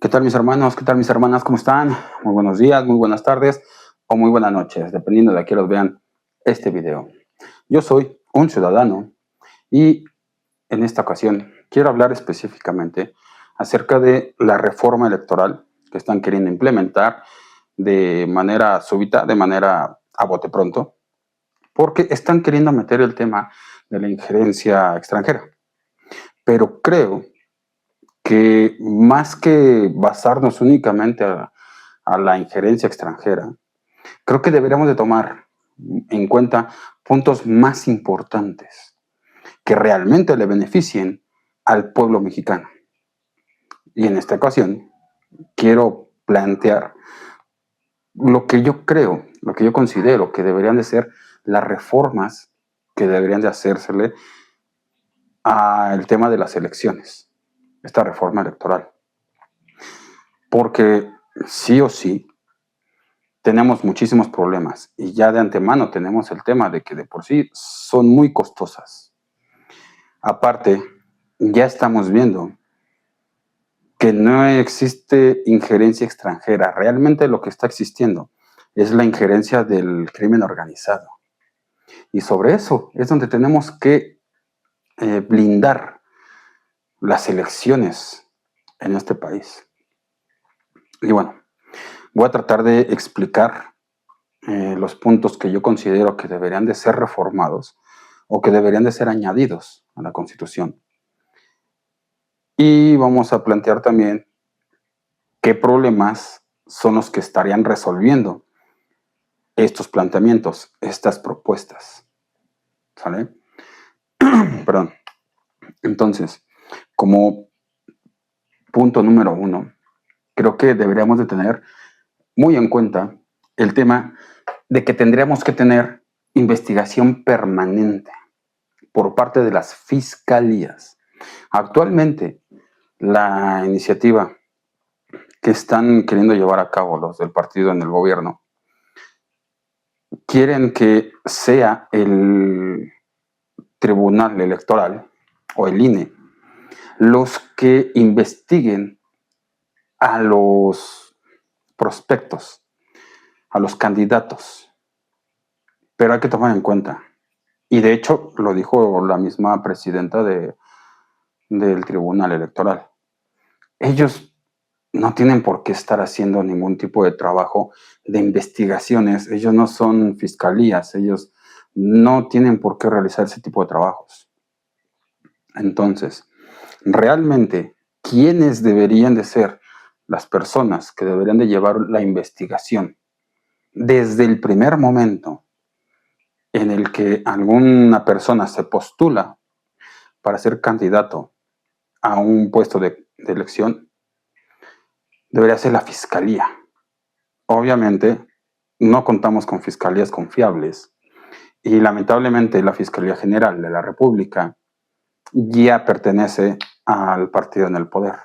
¿Qué tal mis hermanos? ¿Qué tal mis hermanas? ¿Cómo están? Muy buenos días, muy buenas tardes o muy buenas noches, dependiendo de a qué los vean este video. Yo soy un ciudadano y en esta ocasión quiero hablar específicamente acerca de la reforma electoral que están queriendo implementar de manera súbita, de manera a bote pronto, porque están queriendo meter el tema de la injerencia extranjera. Pero creo que más que basarnos únicamente a la injerencia extranjera, creo que deberíamos de tomar en cuenta puntos más importantes que realmente le beneficien al pueblo mexicano. Y en esta ocasión quiero plantear lo que yo creo, lo que yo considero que deberían de ser las reformas que deberían de hacérsele al tema de las elecciones, esta reforma electoral. Porque sí o sí tenemos muchísimos problemas y ya de antemano tenemos el tema de que de por sí son muy costosas. Aparte, ya estamos viendo que no existe injerencia extranjera. Realmente lo que está existiendo es la injerencia del crimen organizado. Y sobre eso es donde tenemos que blindar las elecciones en este país. Y bueno, voy a tratar de explicar los puntos que yo considero que deberían de ser reformados o que deberían de ser añadidos a la Constitución. Y vamos a plantear también qué problemas son los que estarían resolviendo estos planteamientos, estas propuestas. ¿Sale? Perdón. Entonces, como punto número 1, creo que deberíamos de tener muy en cuenta el tema de que tendríamos que tener investigación permanente por parte de las fiscalías. Actualmente, la iniciativa que están queriendo llevar a cabo los del partido en el gobierno quieren que sea el Tribunal Electoral o el INE los que investiguen a los prospectos, a los candidatos. Pero hay que tomar en cuenta, y de hecho lo dijo la misma presidenta del Tribunal Electoral, ellos no tienen por qué estar haciendo ningún tipo de trabajo de investigaciones, ellos no son fiscalías, ellos no tienen por qué realizar ese tipo de trabajos. Entonces, realmente, ¿quiénes deberían de ser las personas que deberían de llevar la investigación desde el primer momento en el que alguna persona se postula para ser candidato a un puesto de elección? Debería ser la fiscalía. Obviamente, no contamos con fiscalías confiables y lamentablemente la Fiscalía General de la República ya pertenece al partido en el poder.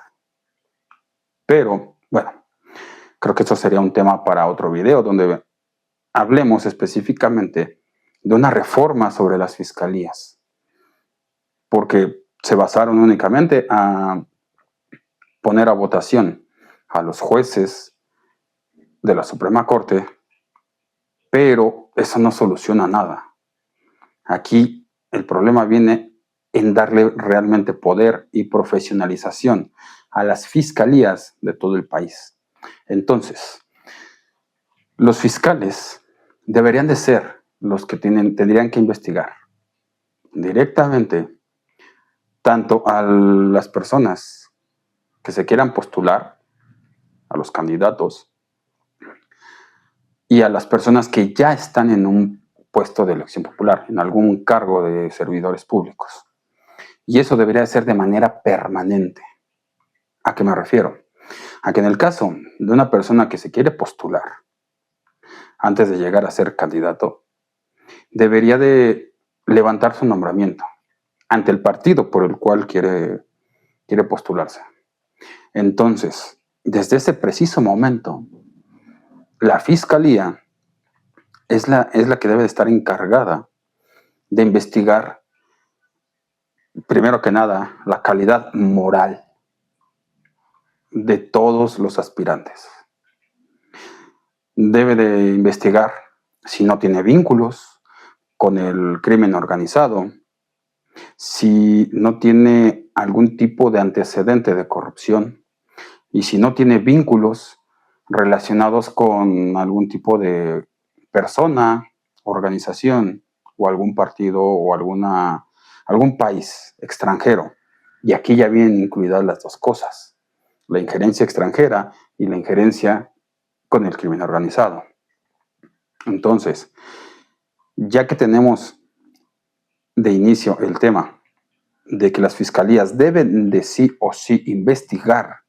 Pero, bueno, creo que eso sería un tema para otro video donde hablemos específicamente de una reforma sobre las fiscalías, porque se basaron únicamente a poner a votación a los jueces de la Suprema Corte, pero eso no soluciona nada. Aquí el problema viene en darle realmente poder y profesionalización a las fiscalías de todo el país. Entonces, los fiscales deberían de ser los que tendrían que investigar directamente tanto a las personas que se quieran postular, a los candidatos, y a las personas que ya están en un puesto de elección popular, en algún cargo de servidores públicos. Y eso debería ser de manera permanente. ¿A qué me refiero? A que en el caso de una persona que se quiere postular antes de llegar a ser candidato, debería de levantar su nombramiento ante el partido por el cual quiere postularse. Entonces, desde ese preciso momento, la fiscalía es la que debe de estar encargada de investigar, primero que nada, la calidad moral de todos los aspirantes. Debe de investigar si no tiene vínculos con el crimen organizado, si no tiene algún tipo de antecedente de corrupción y si no tiene vínculos relacionados con algún tipo de persona, organización o algún partido o algún país extranjero. Y aquí ya vienen incluidas las dos cosas, la injerencia extranjera y la injerencia con el crimen organizado. Entonces, ya que tenemos de inicio el tema de que las fiscalías deben de sí o sí investigar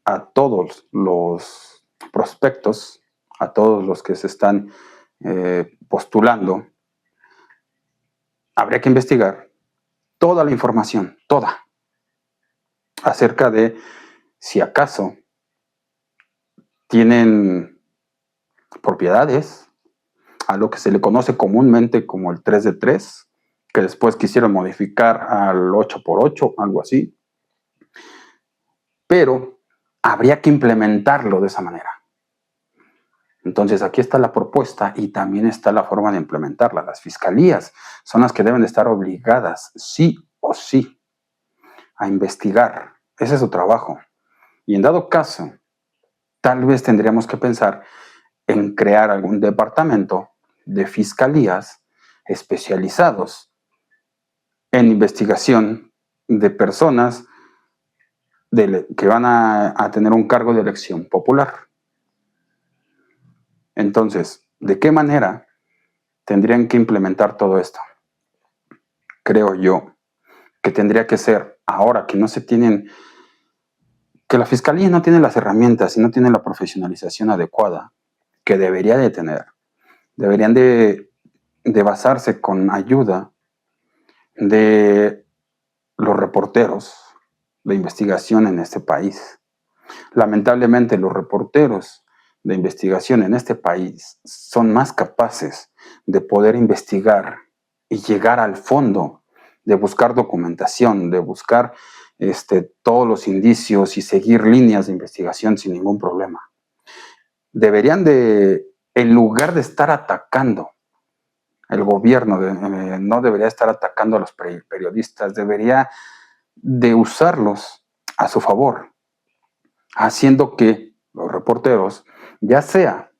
a todos los prospectos, a todos los que se están postulando, habría que investigar toda la información, toda, acerca de si acaso tienen propiedades, a lo que se le conoce comúnmente como el 3 de 3, que después quisieron modificar al 8x8, algo así. Pero habría que implementarlo de esa manera. Entonces aquí está la propuesta y también está la forma de implementarla. Las fiscalías son las que deben de estar obligadas, sí o sí, a investigar. Ese es su trabajo. Y en dado caso, tal vez tendríamos que pensar en crear algún departamento de fiscalías especializados en investigación de personas que van a tener un cargo de elección popular. Entonces, ¿de qué manera tendrían que implementar todo esto? Creo yo que tendría que ser, ahora que no se tienen, que la fiscalía no tiene las herramientas y no tiene la profesionalización adecuada que debería de tener. Deberían de basarse con ayuda de los reporteros de investigación en este país. Lamentablemente, los reporteros de investigación en este país son más capaces de poder investigar y llegar al fondo, de buscar documentación, de buscar todos los indicios y seguir líneas de investigación sin ningún problema. Deberían de, en lugar de estar atacando el gobierno, no debería estar atacando a los periodistas, debería de usarlos a su favor, haciendo que los reporteros, ya sea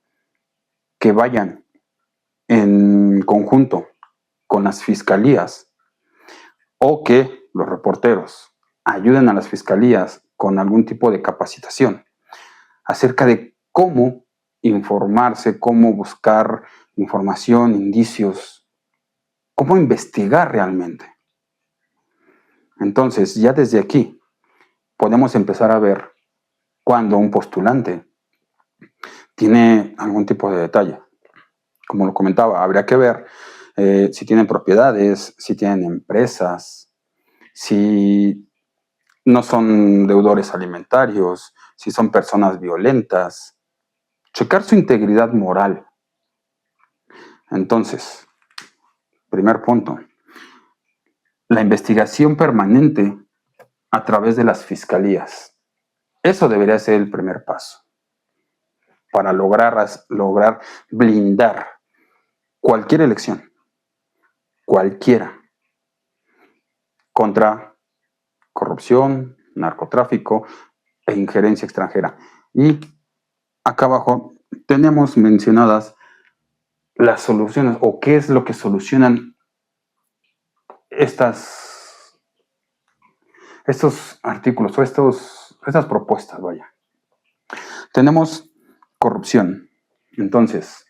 que vayan en conjunto con las fiscalías o que los reporteros ayuden a las fiscalías con algún tipo de capacitación acerca de cómo informarse, cómo buscar información, indicios, cómo investigar realmente. Entonces, ya desde aquí podemos empezar a ver cuando un postulante tiene algún tipo de detalle. Como lo comentaba, habría que ver si tienen propiedades, si tienen empresas, si no son deudores alimentarios, si son personas violentas, checar su integridad moral. Entonces, primer punto, la investigación permanente a través de las fiscalías. Eso debería ser el primer paso para lograr blindar cualquier elección, cualquiera, contra corrupción, narcotráfico e injerencia extranjera. Y acá abajo tenemos mencionadas las soluciones o qué es lo que solucionan estos artículos o estas propuestas, vaya. Tenemos corrupción. Entonces,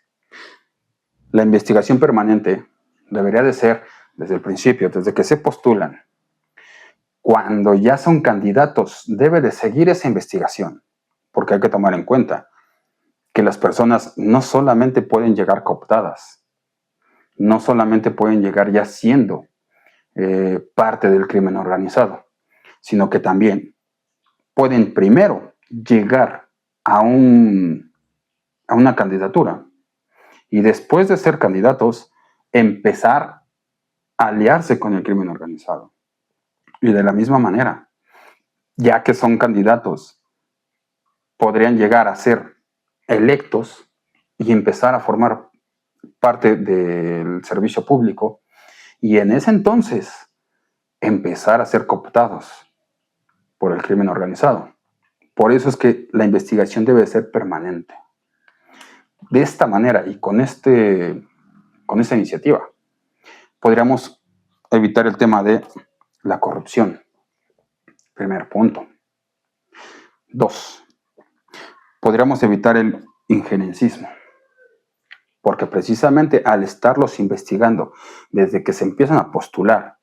la investigación permanente debería de ser desde el principio, desde que se postulan. Cuando ya son candidatos, debe de seguir esa investigación, porque hay que tomar en cuenta que las personas no solamente pueden llegar cooptadas, no solamente pueden llegar ya siendo parte del crimen organizado, sino que también pueden primero llegar a una candidatura y después de ser candidatos empezar a aliarse con el crimen organizado. Y de la misma manera, ya que son candidatos, podrían llegar a ser electos y empezar a formar parte del servicio público y en ese entonces empezar a ser cooptados por el crimen organizado. Por eso es que la investigación debe ser permanente. De esta manera y con esta iniciativa podríamos evitar el tema de la corrupción. Primer punto. 2. Podríamos evitar el injerencismo. Porque precisamente al estarlos investigando desde que se empiezan a postular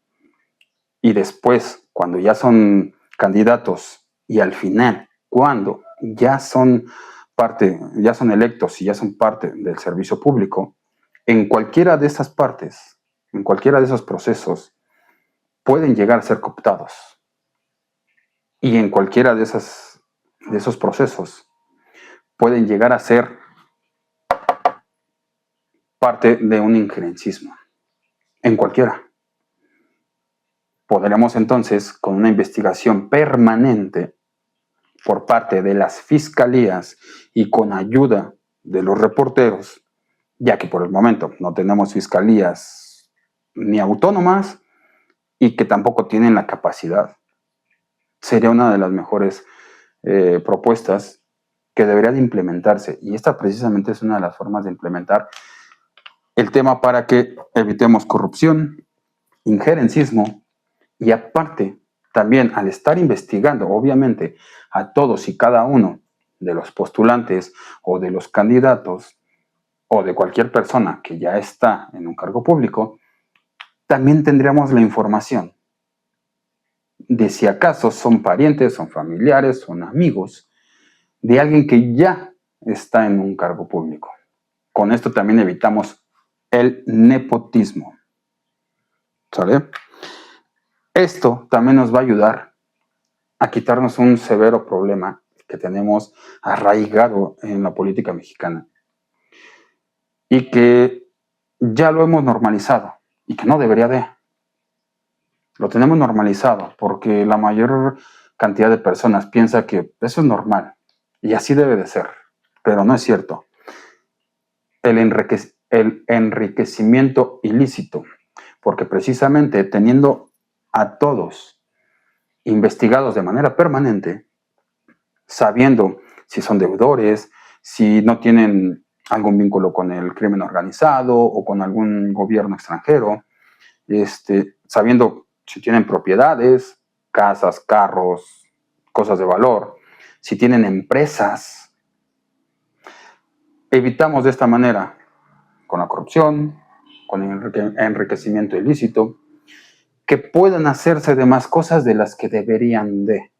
y después cuando ya son candidatos y al final cuando ya son ya son electos y ya son parte del servicio público, en cualquiera de esas partes, en cualquiera de esos procesos, pueden llegar a ser cooptados. Y en cualquiera de esos procesos pueden llegar a ser parte de un injerencismo. En cualquiera. Podremos entonces, con una investigación permanente por parte de las fiscalías y con ayuda de los reporteros, ya que por el momento no tenemos fiscalías ni autónomas y que tampoco tienen la capacidad. Sería una de las mejores propuestas que debería de implementarse, y esta precisamente es una de las formas de implementar el tema para que evitemos corrupción, injerencismo, y aparte, también al estar investigando, obviamente, a todos y cada uno de los postulantes o de los candidatos o de cualquier persona que ya está en un cargo público, también tendríamos la información de si acaso son parientes, son familiares, son amigos de alguien que ya está en un cargo público. Con esto también evitamos el nepotismo. ¿Sale? Esto también nos va a ayudar a quitarnos un severo problema que tenemos arraigado en la política mexicana y que ya lo hemos normalizado y que no debería de. Lo tenemos normalizado porque la mayor cantidad de personas piensa que eso es normal y así debe de ser, pero no es cierto. El enriquecimiento ilícito, porque precisamente teniendo a todos investigados de manera permanente, sabiendo si son deudores, si no tienen algún vínculo con el crimen organizado o con algún gobierno extranjero, sabiendo si tienen propiedades, casas, carros, cosas de valor, si tienen empresas. Evitamos de esta manera, con la corrupción, con el enriquecimiento ilícito, que puedan hacerse de más cosas de las que deberían de.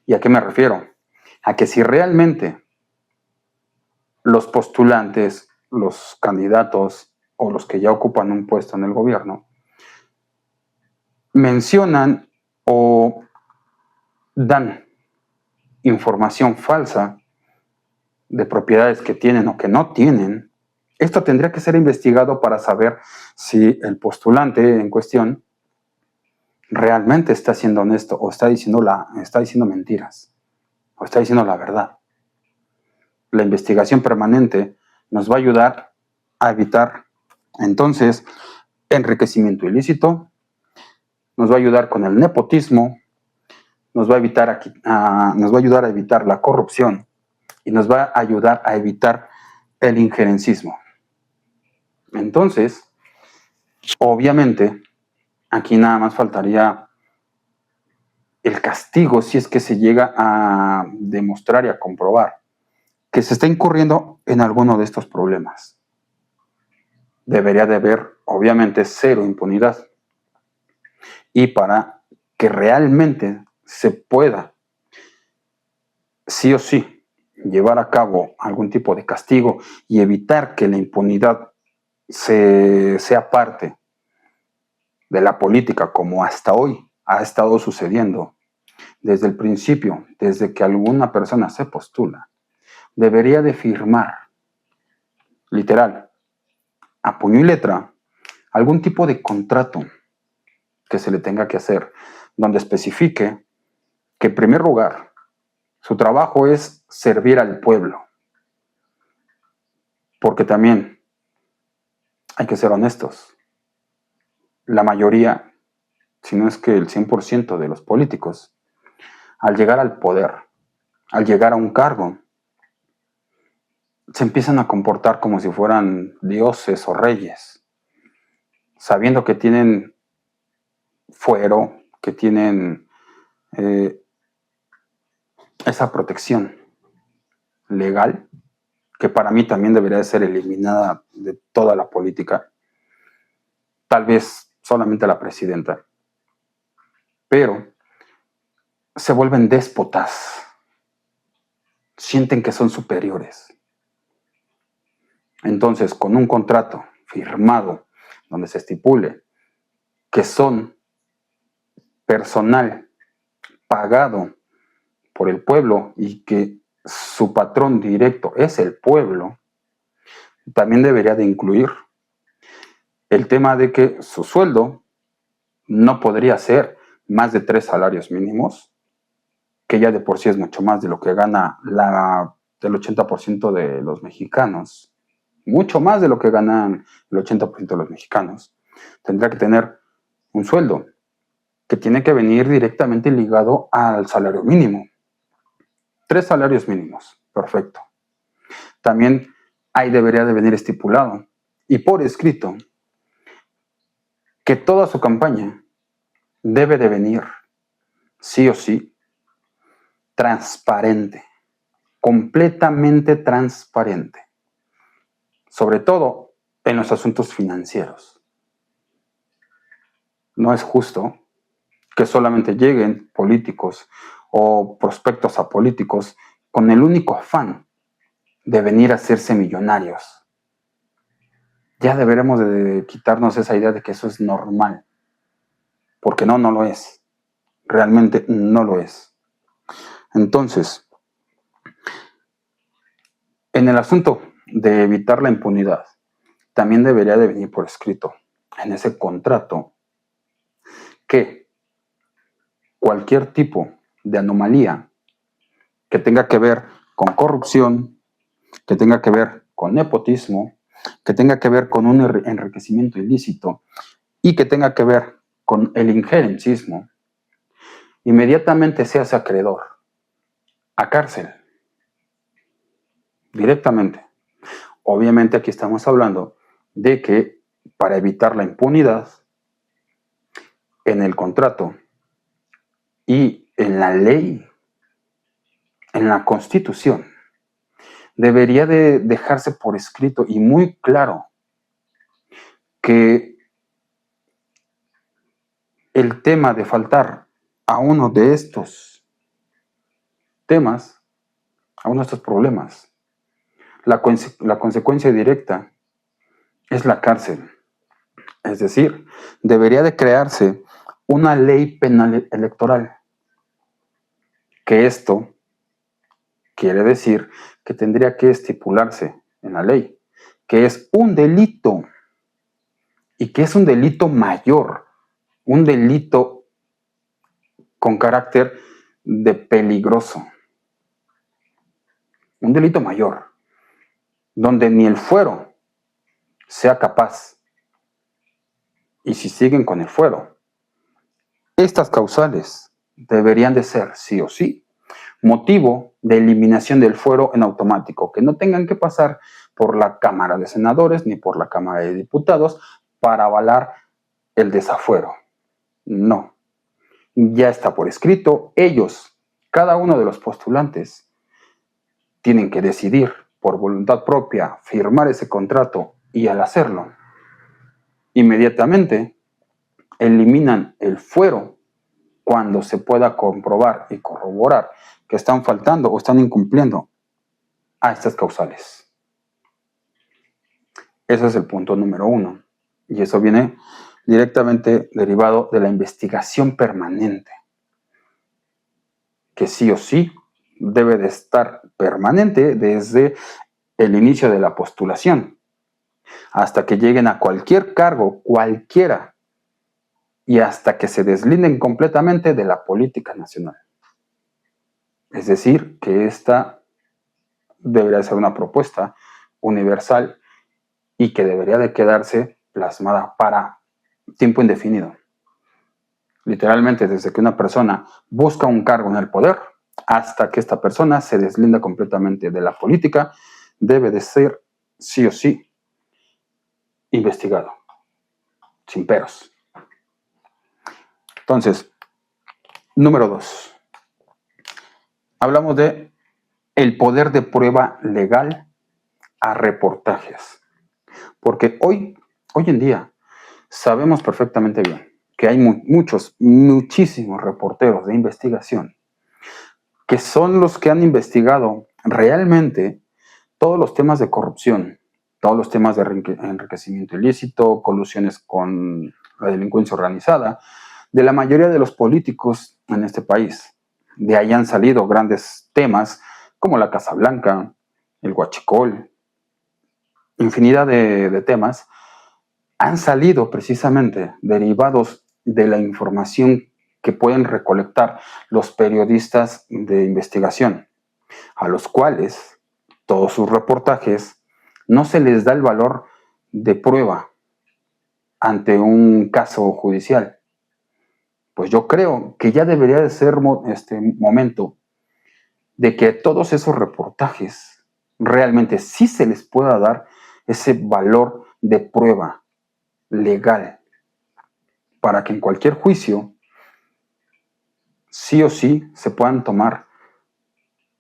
¿Y a qué me refiero? A que si realmente los postulantes, los candidatos o los que ya ocupan un puesto en el gobierno mencionan o dan información falsa de propiedades que tienen o que no tienen, esto tendría que ser investigado para saber si el postulante en cuestión realmente está siendo honesto o está diciendo mentiras o está diciendo la verdad. La investigación permanente nos va a ayudar a evitar entonces enriquecimiento ilícito, nos va a ayudar con el nepotismo, nos va a ayudar a evitar la corrupción y nos va a ayudar a evitar el injerencismo. Entonces, obviamente, aquí nada más faltaría el castigo si es que se llega a demostrar y a comprobar que se está incurriendo en alguno de estos problemas. Debería de haber, obviamente, cero impunidad. Y para que realmente se pueda, sí o sí, llevar a cabo algún tipo de castigo y evitar que la impunidad sea parte de la política como hasta hoy ha estado sucediendo, desde el principio, desde que alguna persona se postula, debería de firmar, literal, a puño y letra, algún tipo de contrato que se le tenga que hacer, donde especifique que en primer lugar su trabajo es servir al pueblo, porque también hay que ser honestos, la mayoría, si no es que el 100% de los políticos, al llegar al poder, al llegar a un cargo, se empiezan a comportar como si fueran dioses o reyes, sabiendo que tienen fuero, que tienen esa protección legal, que para mí también debería de ser eliminada de toda la política, tal vez solamente la presidenta, pero se vuelven déspotas, sienten que son superiores. Entonces, con un contrato firmado donde se estipule que son personal pagado por el pueblo y que su patrón directo es el pueblo, también debería de incluir el tema de que su sueldo no podría ser más de 3 salarios mínimos, que ya de por sí es mucho más de lo que gana el 80% de los mexicanos, mucho más de lo que ganan el 80% de los mexicanos. Tendrá que tener un sueldo que tiene que venir directamente ligado al salario mínimo. 3 salarios mínimos, perfecto. También ahí debería de venir estipulado y por escrito que toda su campaña debe de venir, sí o sí, transparente, completamente transparente, sobre todo en los asuntos financieros. No es justo que solamente lleguen políticos o prospectos a políticos con el único afán de venir a hacerse millonarios. Ya deberemos de quitarnos esa idea de que eso es normal, porque no lo es. Realmente no lo es. Entonces, en el asunto de evitar la impunidad, también debería de venir por escrito en ese contrato que cualquier tipo de anomalía que tenga que ver con corrupción, que tenga que ver con nepotismo, que tenga que ver con un enriquecimiento ilícito y que tenga que ver con el injerencismo, inmediatamente se hace acreedor a cárcel, directamente. Obviamente aquí estamos hablando de que para evitar la impunidad, en el contrato y en la ley, en la Constitución, debería de dejarse por escrito y muy claro que el tema de faltar a uno de estos temas, a uno de estos problemas, la consecuencia directa es la cárcel. Es decir, debería de crearse una ley penal electoral, que esto quiere decir que tendría que estipularse en la ley que es un delito y que es un delito mayor, un delito con carácter de peligroso, un delito mayor, donde ni el fuero sea capaz. Y si siguen con el fuero, estas causales deberían de ser, sí o sí, motivo de eliminación del fuero en automático, que no tengan que pasar por la Cámara de Senadores ni por la Cámara de Diputados para avalar el desafuero. No, ya está por escrito, ellos, cada uno de los postulantes, tienen que decidir por voluntad propia firmar ese contrato y al hacerlo, inmediatamente eliminan el fuero cuando se pueda comprobar y corroborar que están faltando o están incumpliendo a estas causales. Ese es el punto número 1. Y eso viene directamente derivado de la investigación permanente, que sí o sí debe de estar permanente desde el inicio de la postulación hasta que lleguen a cualquier cargo, cualquiera, y hasta que se deslinden completamente de la política nacional. Es decir, que esta debería ser una propuesta universal y que debería de quedarse plasmada para tiempo indefinido. Literalmente, desde que una persona busca un cargo en el poder hasta que esta persona se deslinda completamente de la política, debe de ser sí o sí investigado, sin peros. Entonces, número 2. Hablamos de el poder de prueba legal a reportajes. Porque hoy en día, sabemos perfectamente bien que hay muchísimos reporteros de investigación que son los que han investigado realmente todos los temas de corrupción, todos los temas de enriquecimiento ilícito, colusiones con la delincuencia organizada, de la mayoría de los políticos en este país. De ahí han salido grandes temas como la Casa Blanca, el huachicol, infinidad de temas han salido precisamente derivados de la información que pueden recolectar los periodistas de investigación, a los cuales todos sus reportajes no se les da el valor de prueba ante un caso judicial. Pues yo creo que ya debería de ser este momento de que todos esos reportajes realmente sí se les pueda dar ese valor de prueba legal para que en cualquier juicio sí o sí se puedan tomar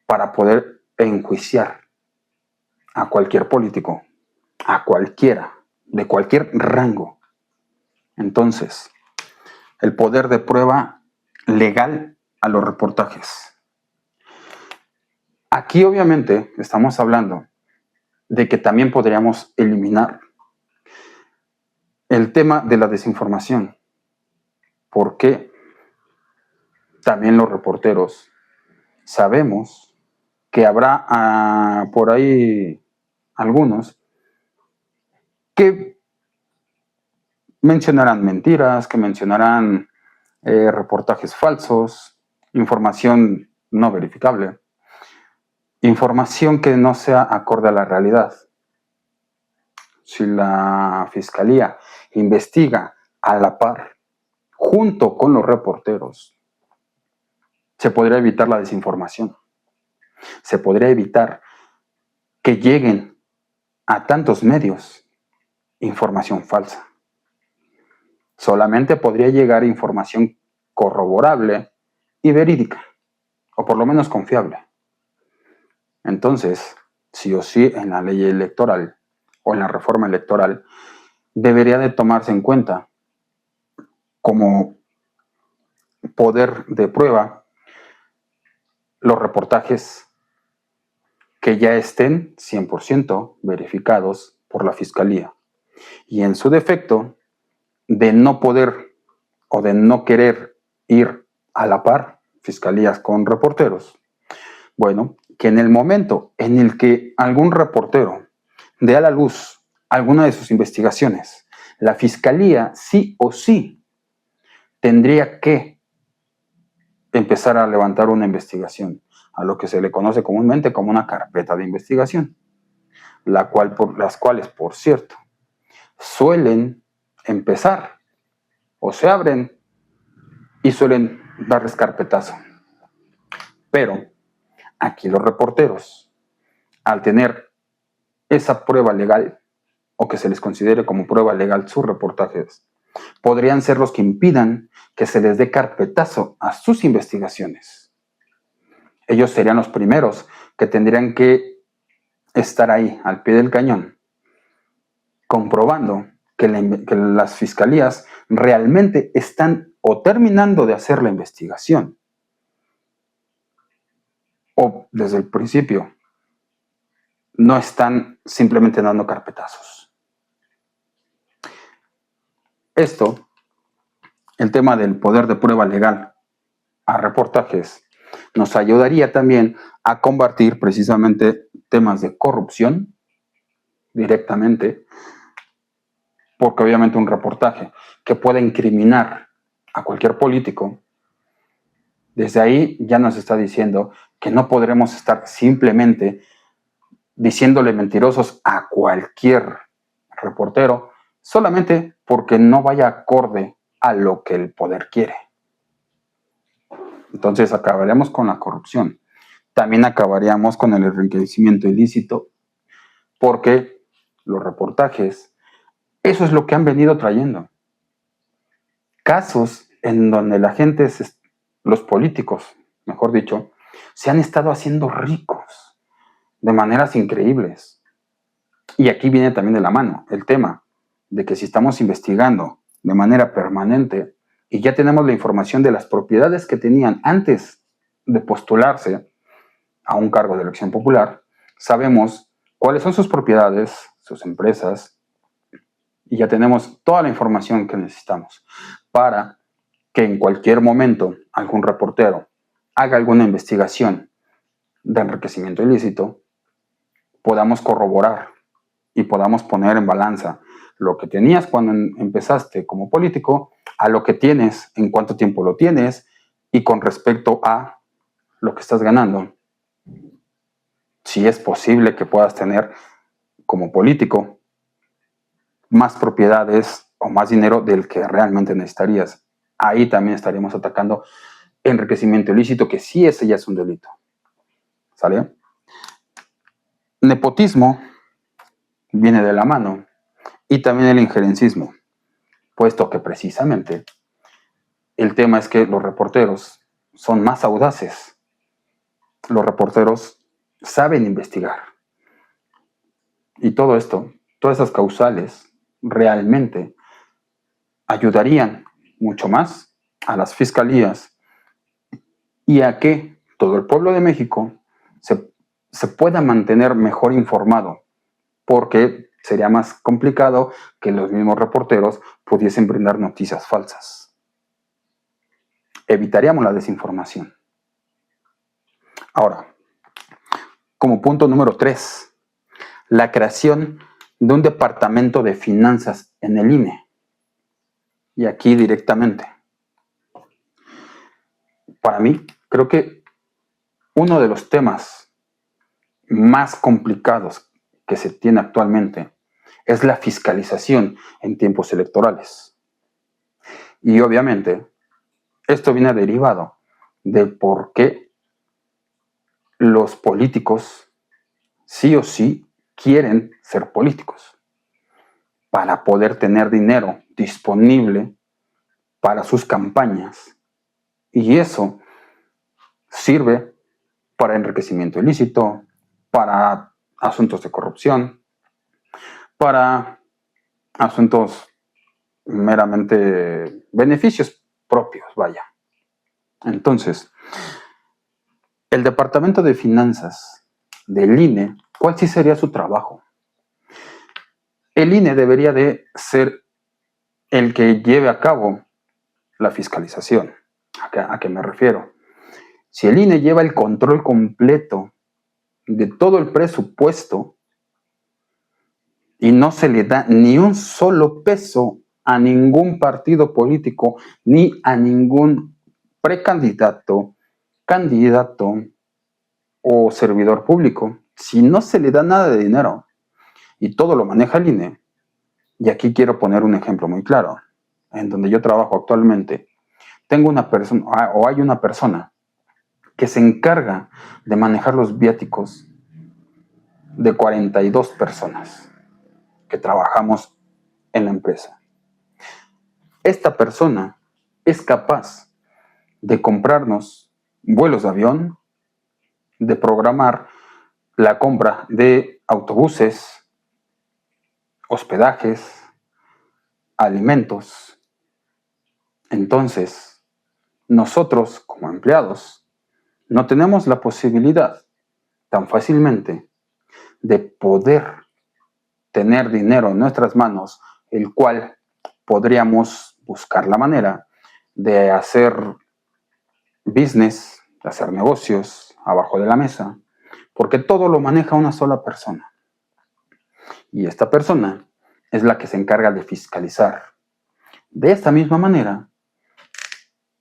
para poder enjuiciar a cualquier político, a cualquiera, de cualquier rango. Entonces, el poder de prueba legal a los reportajes. Aquí obviamente estamos hablando de que también podríamos eliminar el tema de la desinformación, porque también los reporteros sabemos que habrá por ahí algunos que mencionarán mentiras, que mencionarán reportajes falsos, información no verificable, información que no sea acorde a la realidad. Si la fiscalía investiga a la par, junto con los reporteros, se podría evitar la desinformación. Se podría evitar que lleguen a tantos medios información falsa. Solamente podría llegar información corroborable y verídica, o por lo menos confiable. Entonces, sí o sí, en la ley electoral o en la reforma electoral, debería de tomarse en cuenta como poder de prueba los reportajes que ya estén 100% verificados por la Fiscalía. Y en su defecto, de no poder o de no querer ir a la par, fiscalías con reporteros, bueno, que en el momento en el que algún reportero dé a la luz alguna de sus investigaciones, la Fiscalía sí o sí tendría que empezar a levantar una investigación, a lo que se le conoce comúnmente como una carpeta de investigación, las cuales, por cierto, suelen empezar o se abren y suelen darles carpetazo. Pero aquí los reporteros, al tener esa prueba legal, o que se les considere como prueba legal sus reportajes, podrían ser los que impidan que se les dé carpetazo a sus investigaciones. Ellos serían los primeros que tendrían que estar ahí, al pie del cañón, comprobando que las fiscalías realmente están o terminando de hacer la investigación, o desde el principio no están simplemente dando carpetazos. Esto, el tema del poder de prueba legal a reportajes, nos ayudaría también a combatir precisamente temas de corrupción directamente, porque obviamente un reportaje que pueda incriminar a cualquier político, desde ahí ya nos está diciendo que no podremos estar simplemente diciéndole mentirosos a cualquier reportero solamente porque no vaya acorde a lo que el poder quiere. Entonces acabaríamos con la corrupción. También acabaríamos con el enriquecimiento ilícito, porque los reportajes, eso es lo que han venido trayendo. Casos en donde la gente, los políticos, mejor dicho, se han estado haciendo ricos de maneras increíbles. Y aquí viene también de la mano el tema de que si estamos investigando de manera permanente y ya tenemos la información de las propiedades que tenían antes de postularse a un cargo de elección popular, sabemos cuáles son sus propiedades, sus empresas, y ya tenemos toda la información que necesitamos para que en cualquier momento algún reportero haga alguna investigación de enriquecimiento ilícito, podamos corroborar y podamos poner en balanza lo que tenías cuando empezaste como político a lo que tienes, en cuánto tiempo lo tienes y con respecto a lo que estás ganando. Si es posible que puedas tener como político más propiedades o más dinero del que realmente necesitarías. Ahí también estaríamos atacando enriquecimiento ilícito, que sí, ese ya es un delito. ¿Sale? Nepotismo viene de la mano y también el injerencismo, puesto que precisamente el tema es que los reporteros son más audaces. Los reporteros saben investigar. Y todo esto, todas esas causales, realmente ayudarían mucho más a las fiscalías y a que todo el pueblo de México se pueda mantener mejor informado, porque sería más complicado que los mismos reporteros pudiesen brindar noticias falsas. Evitaríamos la desinformación. Ahora, como punto número 3, la creación de un departamento de finanzas en el INE. Y aquí directamente. Para mí, creo que uno de los temas más complicados que se tiene actualmente es la fiscalización en tiempos electorales. Y obviamente, esto viene derivado de por qué los políticos sí o sí quieren ser políticos, para poder tener dinero disponible para sus campañas. Y eso sirve para enriquecimiento ilícito, para asuntos de corrupción, para asuntos meramente beneficios propios, vaya. Entonces, el Departamento de Finanzas del INE, ¿cuál sí sería su trabajo? El INE debería de ser el que lleve a cabo la fiscalización. ¿A qué me refiero? Si el INE lleva el control completo de todo el presupuesto y no se le da ni un solo peso a ningún partido político ni a ningún precandidato, candidato o servidor público, si no se le da nada de dinero y todo lo maneja el INE, y aquí quiero poner un ejemplo muy claro, en donde yo trabajo actualmente, tengo una persona o hay una persona que se encarga de manejar los viáticos de 42 personas que trabajamos en la empresa. Esta persona es capaz de comprarnos vuelos de avión, de programar la compra de autobuses, hospedajes, alimentos. Entonces, nosotros como empleados no tenemos la posibilidad tan fácilmente de poder tener dinero en nuestras manos, el cual podríamos buscar la manera de hacer business, de hacer negocios abajo de la mesa, porque todo lo maneja una sola persona. Y esta persona es la que se encarga de fiscalizar. De esta misma manera,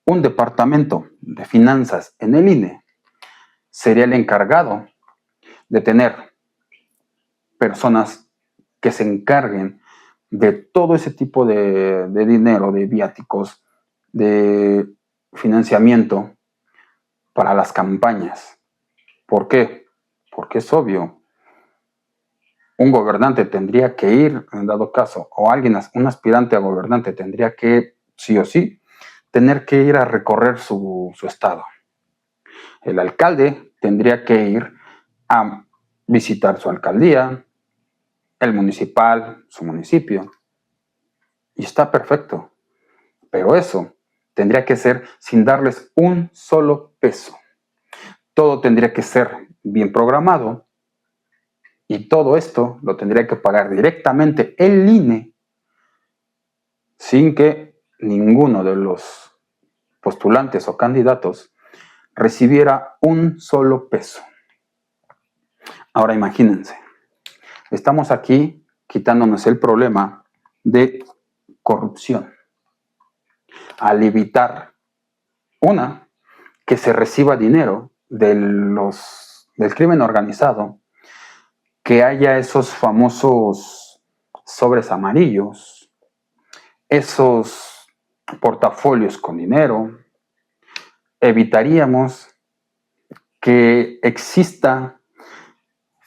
un departamento de finanzas en el INE sería el encargado de tener personas que se encarguen de todo ese tipo de dinero, de viáticos, de financiamiento para las campañas. ¿Por qué? Porque es obvio. Un gobernante tendría que ir, en dado caso, o alguien, un aspirante a gobernante tendría que, sí o sí, tener que ir a recorrer su estado. El alcalde tendría que ir a visitar su alcaldía, el municipal, su municipio. Y está perfecto. Pero eso tendría que ser sin darles un solo peso. Todo tendría que ser bien programado y todo esto lo tendría que pagar directamente el INE sin que ninguno de los postulantes o candidatos recibiera un solo peso. Ahora imagínense, estamos aquí quitándonos el problema de corrupción. Al evitar, que se reciba dinero del crimen organizado, que haya esos famosos sobres amarillos, esos portafolios con dinero, evitaríamos que exista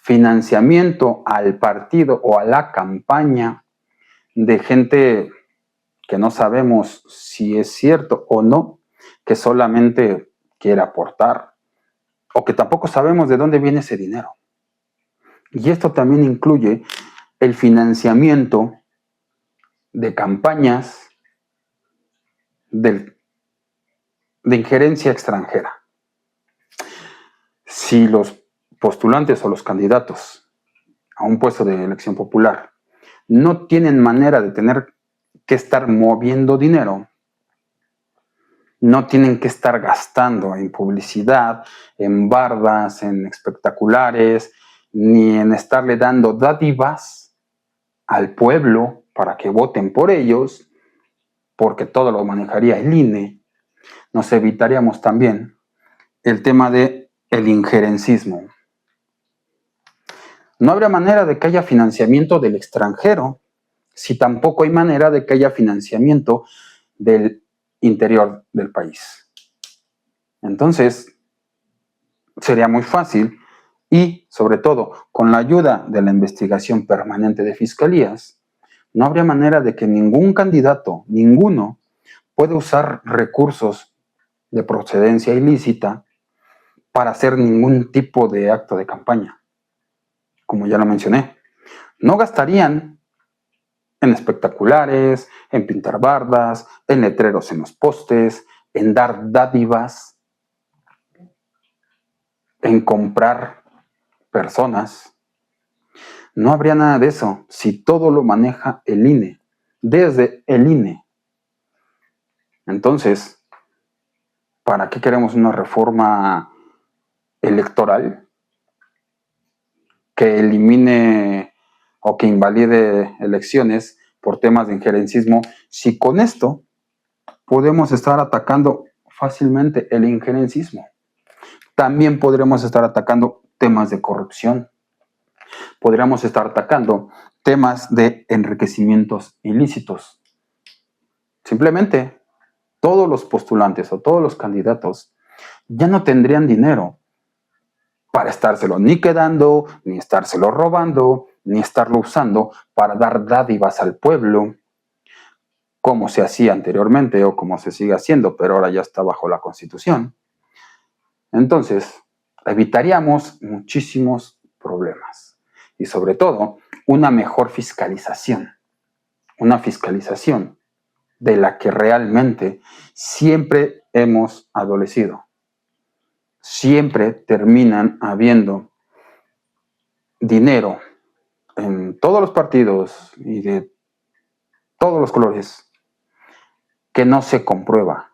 financiamiento al partido o a la campaña de gente que no sabemos si es cierto o no, que solamente quiere aportar, o que tampoco sabemos de dónde viene ese dinero. Y esto también incluye el financiamiento de campañas de injerencia extranjera. Si los postulantes o los candidatos a un puesto de elección popular no tienen manera de tener que estar moviendo dinero, no tienen que estar gastando en publicidad, en bardas, en espectaculares, ni en estarle dando dádivas al pueblo para que voten por ellos, porque todo lo manejaría el INE. Nos evitaríamos también el tema de el injerencismo. No habrá manera de que haya financiamiento del extranjero, si tampoco hay manera de que haya financiamiento del interior del país. Entonces, sería muy fácil y, sobre todo, con la ayuda de la investigación permanente de fiscalías, no habría manera de que ningún candidato, ninguno, puede usar recursos de procedencia ilícita para hacer ningún tipo de acto de campaña. Como ya lo mencioné, no gastarían en espectaculares, en pintar bardas, en letreros en los postes, en dar dádivas, en comprar personas. No habría nada de eso si todo lo maneja el INE, desde el INE. Entonces, ¿para qué queremos una reforma electoral que elimine o que invalide elecciones por temas de injerencismo, si con esto podemos estar atacando fácilmente el injerencismo? También podremos estar atacando temas de corrupción, podríamos estar atacando temas de enriquecimientos ilícitos. Simplemente todos los postulantes o todos los candidatos ya no tendrían dinero para estárselo ni quedando, ni estárselo robando, ni estarlo usando para dar dádivas al pueblo, como se hacía anteriormente o como se sigue haciendo, pero ahora ya está bajo la Constitución. Entonces, evitaríamos muchísimos problemas y sobre todo una mejor fiscalización, una fiscalización de la que realmente siempre hemos adolecido. Siempre terminan habiendo dinero en todos los partidos y de todos los colores que no se comprueba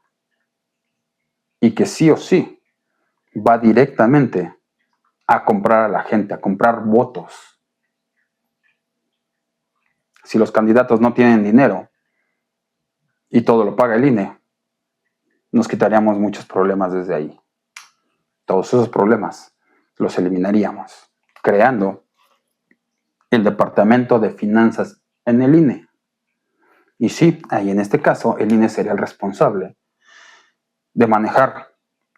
y que sí o sí va directamente a comprar a la gente, a comprar votos. Si los candidatos no tienen dinero y todo lo paga el INE, nos quitaríamos muchos problemas desde ahí. Todos esos problemas los eliminaríamos creando el Departamento de Finanzas en el INE. Y sí, ahí en este caso el INE sería el responsable de manejar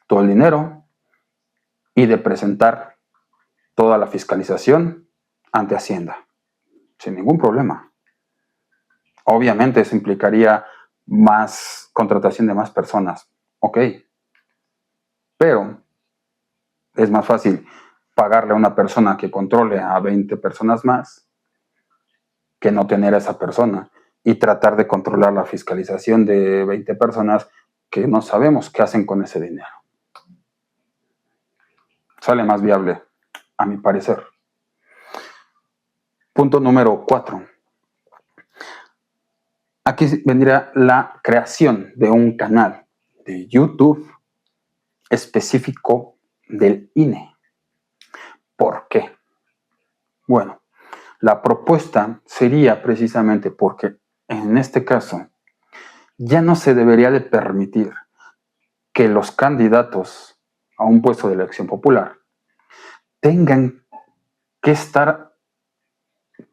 todo el dinero y de presentar toda la fiscalización ante Hacienda, sin ningún problema. Obviamente eso implicaría más contratación de más personas, ok, pero es más fácil pagarle a una persona que controle a 20 personas más que no tener a esa persona y tratar de controlar la fiscalización de 20 personas que no sabemos qué hacen con ese dinero. Sale más viable, a mi parecer. Punto número 4. Aquí vendría la creación de un canal de YouTube específico del INE. ¿Por qué? Bueno, la propuesta sería precisamente porque en este caso ya no se debería de permitir que los candidatos a un puesto de elección popular tengan que estar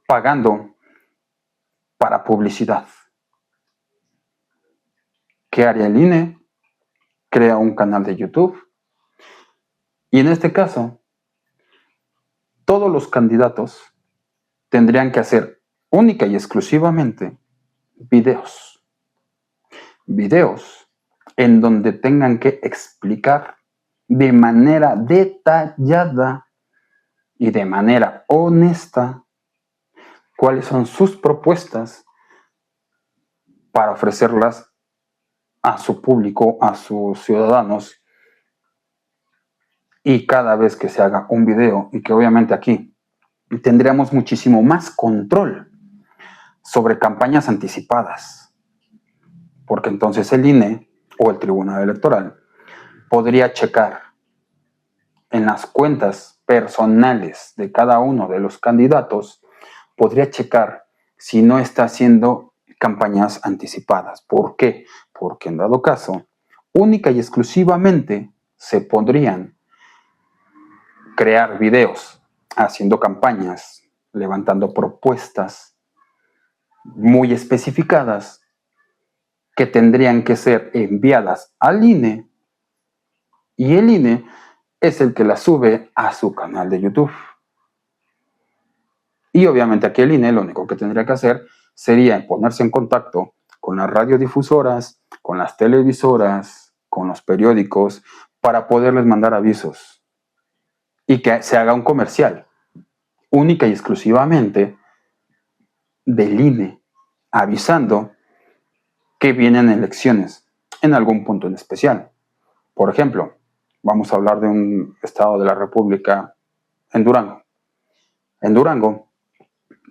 pagando para publicidad. ¿Qué haría el INE? Crea un canal de YouTube y en este caso todos los candidatos tendrían que hacer única y exclusivamente videos. Videos en donde tengan que explicar de manera detallada y de manera honesta cuáles son sus propuestas para ofrecerlas a su público, a sus ciudadanos. Y cada vez que se haga un video, y que obviamente aquí tendríamos muchísimo más control sobre campañas anticipadas, porque entonces el INE o el Tribunal Electoral podría checar en las cuentas personales de cada uno de los candidatos, podría checar si no está haciendo campañas anticipadas. ¿Por qué? Porque en dado caso, única y exclusivamente se podrían crear videos haciendo campañas, levantando propuestas muy especificadas que tendrían que ser enviadas al INE y el INE es el que las sube a su canal de YouTube. Y obviamente aquí el INE lo único que tendría que hacer sería ponerse en contacto con las radiodifusoras, con las televisoras, con los periódicos, para poderles mandar avisos y que se haga un comercial única y exclusivamente del INE, avisando que vienen elecciones en algún punto en especial. Por ejemplo, vamos a hablar de un estado de la República en Durango. En Durango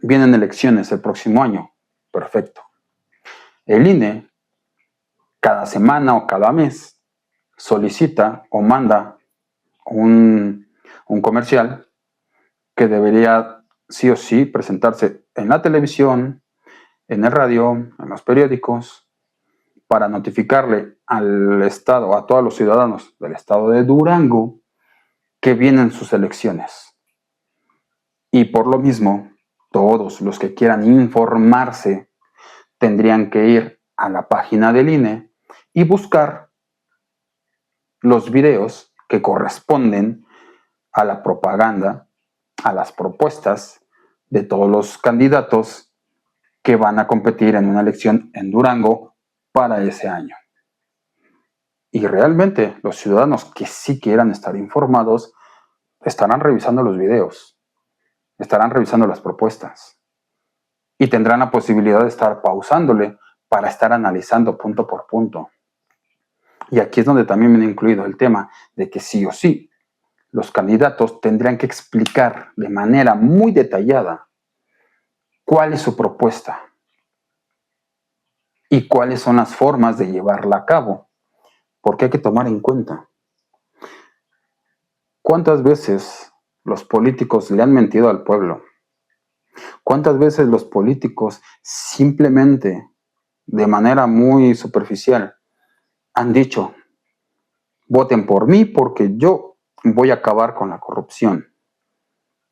vienen elecciones el próximo año. Perfecto. El INE, cada semana o cada mes, solicita o manda un comercial que debería sí o sí presentarse en la televisión, en el radio, en los periódicos, para notificarle al Estado, a todos los ciudadanos del estado de Durango, que vienen sus elecciones. Y por lo mismo, todos los que quieran informarse tendrían que ir a la página del INE y buscar los videos que corresponden a la propaganda, a las propuestas de todos los candidatos que van a competir en una elección en Durango para ese año. Y realmente los ciudadanos que sí quieran estar informados estarán revisando los videos, estarán revisando las propuestas y tendrán la posibilidad de estar pausándole para estar analizando punto por punto. Y aquí es donde también viene incluido el tema de que sí o sí los candidatos tendrían que explicar de manera muy detallada cuál es su propuesta y cuáles son las formas de llevarla a cabo. Porque hay que tomar en cuenta cuántas veces los políticos le han mentido al pueblo. ¿Cuántas veces los políticos simplemente, de manera muy superficial, han dicho, voten por mí porque yo voy a acabar con la corrupción,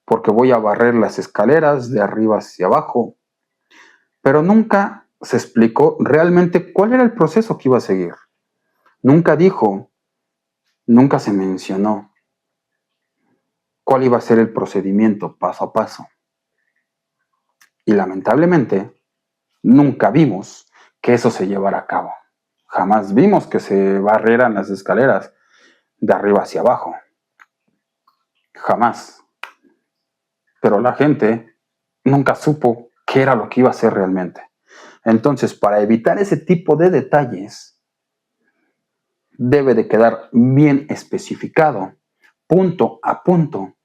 porque voy a barrer las escaleras de arriba hacia abajo, pero nunca se explicó realmente cuál era el proceso que iba a seguir. Nunca dijo, nunca se mencionó cuál iba a ser el procedimiento paso a paso. Y lamentablemente, nunca vimos que eso se llevara a cabo. Jamás vimos que se barrieran las escaleras de arriba hacia abajo. Jamás. Pero la gente nunca supo qué era lo que iba a hacer realmente. Entonces, para evitar ese tipo de detalles, debe de quedar bien especificado, punto a punto,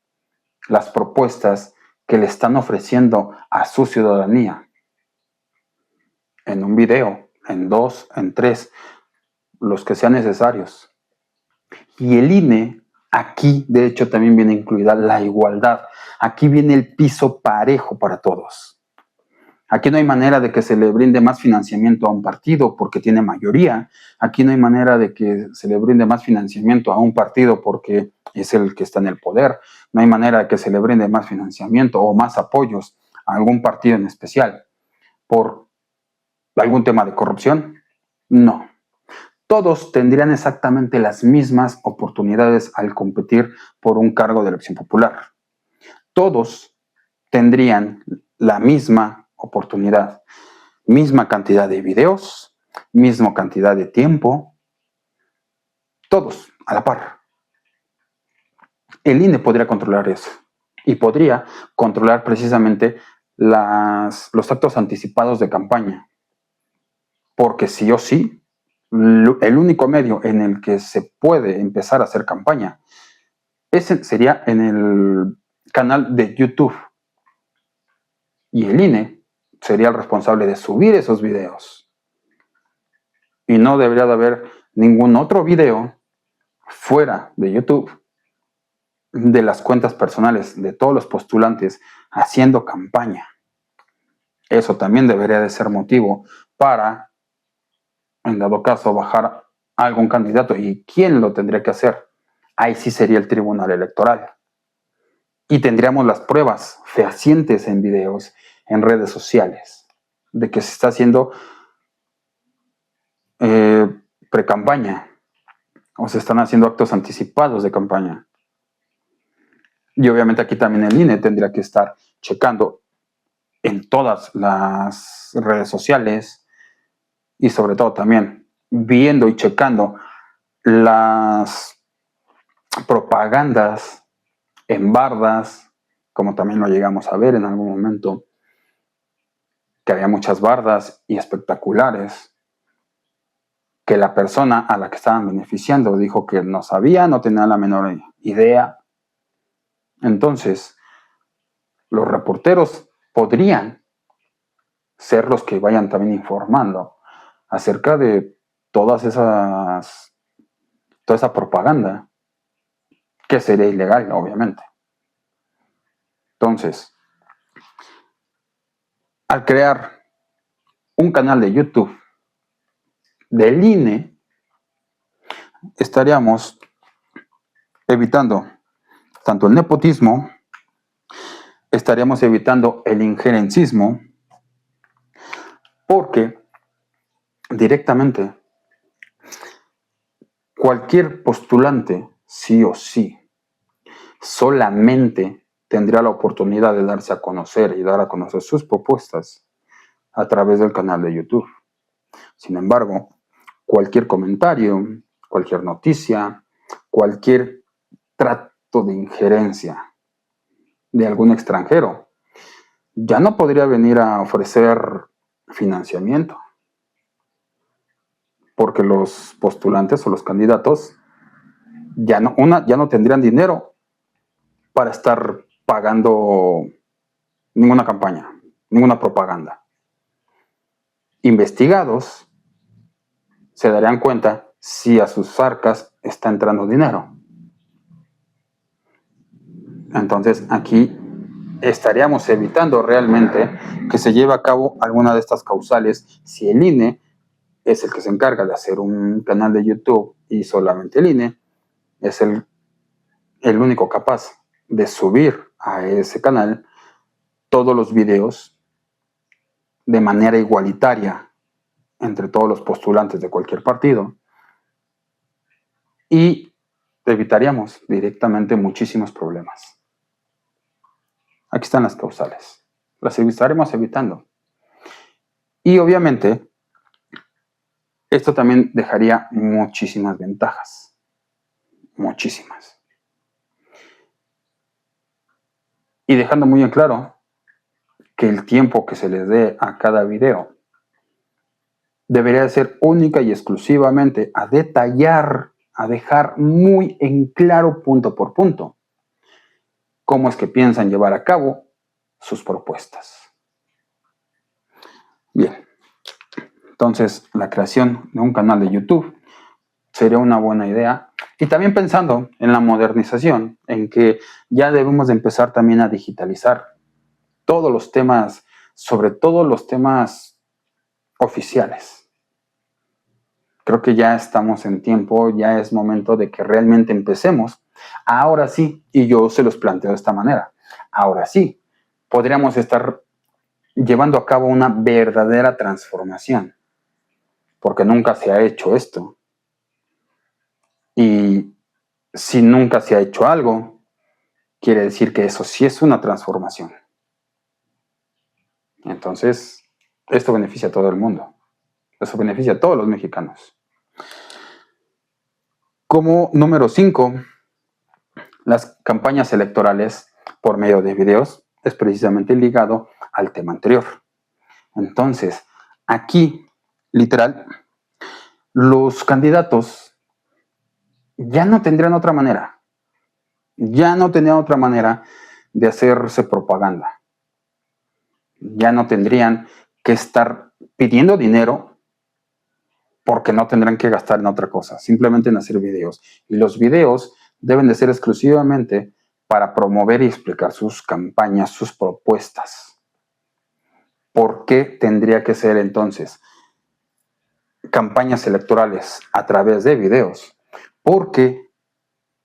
las propuestas que le están ofreciendo a su ciudadanía. En un video, en 2, en 3, los que sean necesarios. Y el INE, aquí de hecho también viene incluida la igualdad. Aquí viene el piso parejo para todos. Aquí no hay manera de que se le brinde más financiamiento a un partido porque tiene mayoría. Aquí no hay manera de que se le brinde más financiamiento a un partido porque es el que está en el poder. No hay manera de que se le brinde más financiamiento o más apoyos a algún partido en especial por algún tema de corrupción. No. Todos tendrían exactamente las mismas oportunidades al competir por un cargo de elección popular. Todos tendrían la misma oportunidad, misma cantidad de videos, misma cantidad de tiempo, todos a la par. El INE podría controlar eso y podría controlar precisamente los actos anticipados de campaña, porque sí o sí, el único medio en el que se puede empezar a hacer campaña ese sería en el canal de YouTube. Y el INE sería el responsable de subir esos videos. Y no debería de haber ningún otro video fuera de YouTube de las cuentas personales de todos los postulantes haciendo campaña. Eso también debería de ser motivo para, en dado caso, bajar a algún candidato. ¿Y quién lo tendría que hacer? Ahí sí sería el Tribunal Electoral. Y tendríamos las pruebas fehacientes en videos, en redes sociales, de que se está haciendo pre-campaña o se están haciendo actos anticipados de campaña. Y obviamente aquí también el INE tendría que estar checando en todas las redes sociales y sobre todo también viendo y checando las propagandas en bardas, como también lo llegamos a ver en algún momento, que había muchas bardas y espectaculares, que la persona a la que estaban beneficiando dijo que no sabía, no tenía la menor idea. Entonces, los reporteros podrían ser los que vayan también informando acerca de toda esa propaganda, que sería ilegal, obviamente. Entonces, al crear un canal de YouTube del INE, estaríamos evitando tanto el nepotismo, estaríamos evitando el injerencismo, porque directamente cualquier postulante, sí o sí, solamente tendría la oportunidad de darse a conocer y dar a conocer sus propuestas a través del canal de YouTube. Sin embargo, cualquier comentario, cualquier noticia, cualquier trato de injerencia de algún extranjero, ya no podría venir a ofrecer financiamiento, porque los postulantes o los candidatos ya no tendrían dinero para estar pagando ninguna campaña, ninguna propaganda. Investigados se darían cuenta si a sus arcas está entrando dinero. Entonces aquí estaríamos evitando realmente que se lleve a cabo alguna de estas causales si el INE es el que se encarga de hacer un canal de YouTube y solamente el INE es el único capaz de subir a ese canal todos los videos de manera igualitaria entre todos los postulantes de cualquier partido, y evitaríamos directamente muchísimos problemas. Aquí están las causales. Las estaremos evitando. Y obviamente, esto también dejaría muchísimas ventajas. Muchísimas. Y dejando muy en claro que el tiempo que se les dé a cada video debería ser única y exclusivamente a detallar, a dejar muy en claro punto por punto cómo es que piensan llevar a cabo sus propuestas. Bien, entonces la creación de un canal de YouTube sería una buena idea. Y también pensando en la modernización, en que ya debemos de empezar también a digitalizar todos los temas, sobre todo los temas oficiales. Creo que ya estamos en tiempo, ya es momento de que realmente empecemos. Ahora sí, y yo se los planteo de esta manera, ahora sí, podríamos estar llevando a cabo una verdadera transformación, porque nunca se ha hecho esto. Y si nunca se ha hecho algo, quiere decir que eso sí es una transformación. Entonces, esto beneficia a todo el mundo. Eso beneficia a todos los mexicanos. Como número 5, las campañas electorales por medio de videos es precisamente ligado al tema anterior. Entonces, aquí, literal, los candidatos ya no tendrían otra manera. Ya no tendrían otra manera de hacerse propaganda. Ya no tendrían que estar pidiendo dinero porque no tendrán que gastar en otra cosa, simplemente en hacer videos. Y los videos deben de ser exclusivamente para promover y explicar sus campañas, sus propuestas. ¿Por qué tendría que ser entonces campañas electorales a través de videos? Porque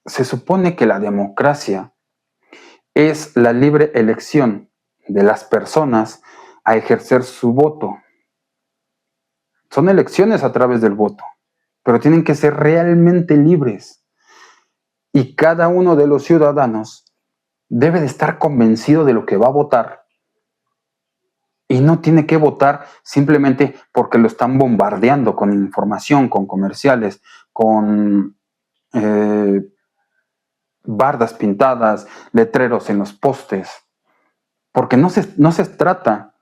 se supone que la democracia es la libre elección de las personas a ejercer su voto. Son elecciones a través del voto, pero tienen que ser realmente libres. Y cada uno de los ciudadanos debe de estar convencido de lo que va a votar. Y no tiene que votar simplemente porque lo están bombardeando con información, con comerciales, con bardas pintadas, letreros en los postes. Porque no se trata,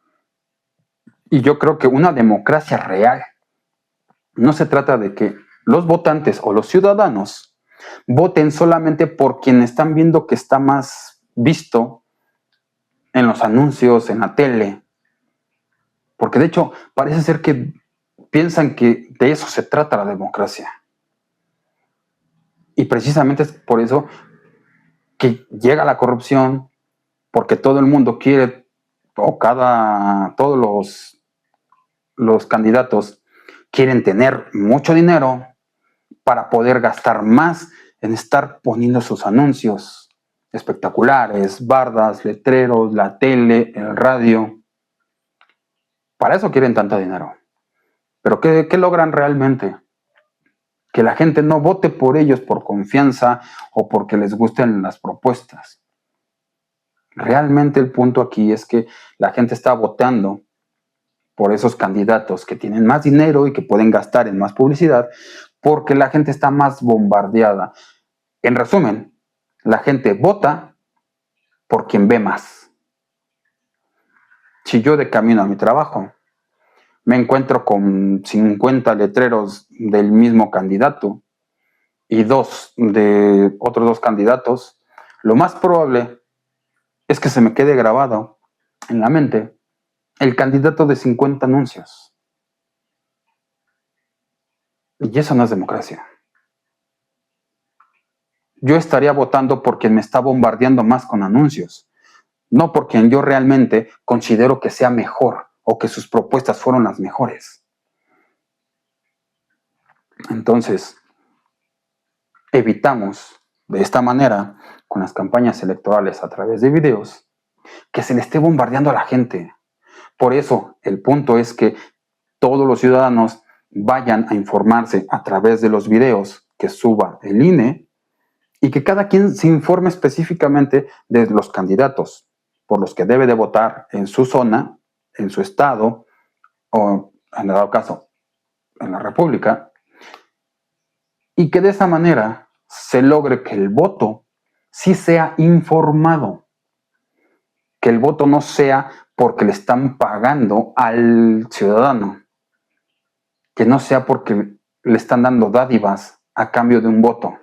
y yo creo que una democracia real, no se trata de que los votantes o los ciudadanos voten solamente por quien están viendo que está más visto en los anuncios, en la tele. Porque de hecho parece ser que piensan que de eso se trata la democracia. Y precisamente es por eso que llega la corrupción, porque todo el mundo quiere, o todos los candidatos quieren tener mucho dinero para poder gastar más en estar poniendo sus anuncios espectaculares, bardas, letreros, la tele, el radio. Para eso quieren tanto dinero. Pero ¿qué logran realmente? Que la gente no vote por ellos por confianza o porque les gusten las propuestas. Realmente el punto aquí es que la gente está votando por esos candidatos que tienen más dinero y que pueden gastar en más publicidad, porque la gente está más bombardeada. En resumen, la gente vota por quien ve más. Si yo de camino a mi trabajo me encuentro con 50 letreros del mismo candidato y otros dos candidatos, lo más probable es que se me quede grabado en la mente el candidato de 50 anuncios. Y eso no es democracia. Yo estaría votando por quien me está bombardeando más con anuncios, no por quien yo realmente considero que sea mejor o que sus propuestas fueron las mejores. Entonces, evitamos de esta manera, con las campañas electorales a través de videos, que se le esté bombardeando a la gente. Por eso, el punto es que todos los ciudadanos vayan a informarse a través de los videos que suba el INE y que cada quien se informe específicamente de los candidatos por los que debe de votar en su zona, en su estado o, en dado caso, en la República, y que de esa manera se logre que el voto sí sea informado, que el voto no sea porque le están pagando al ciudadano, que no sea porque le están dando dádivas a cambio de un voto,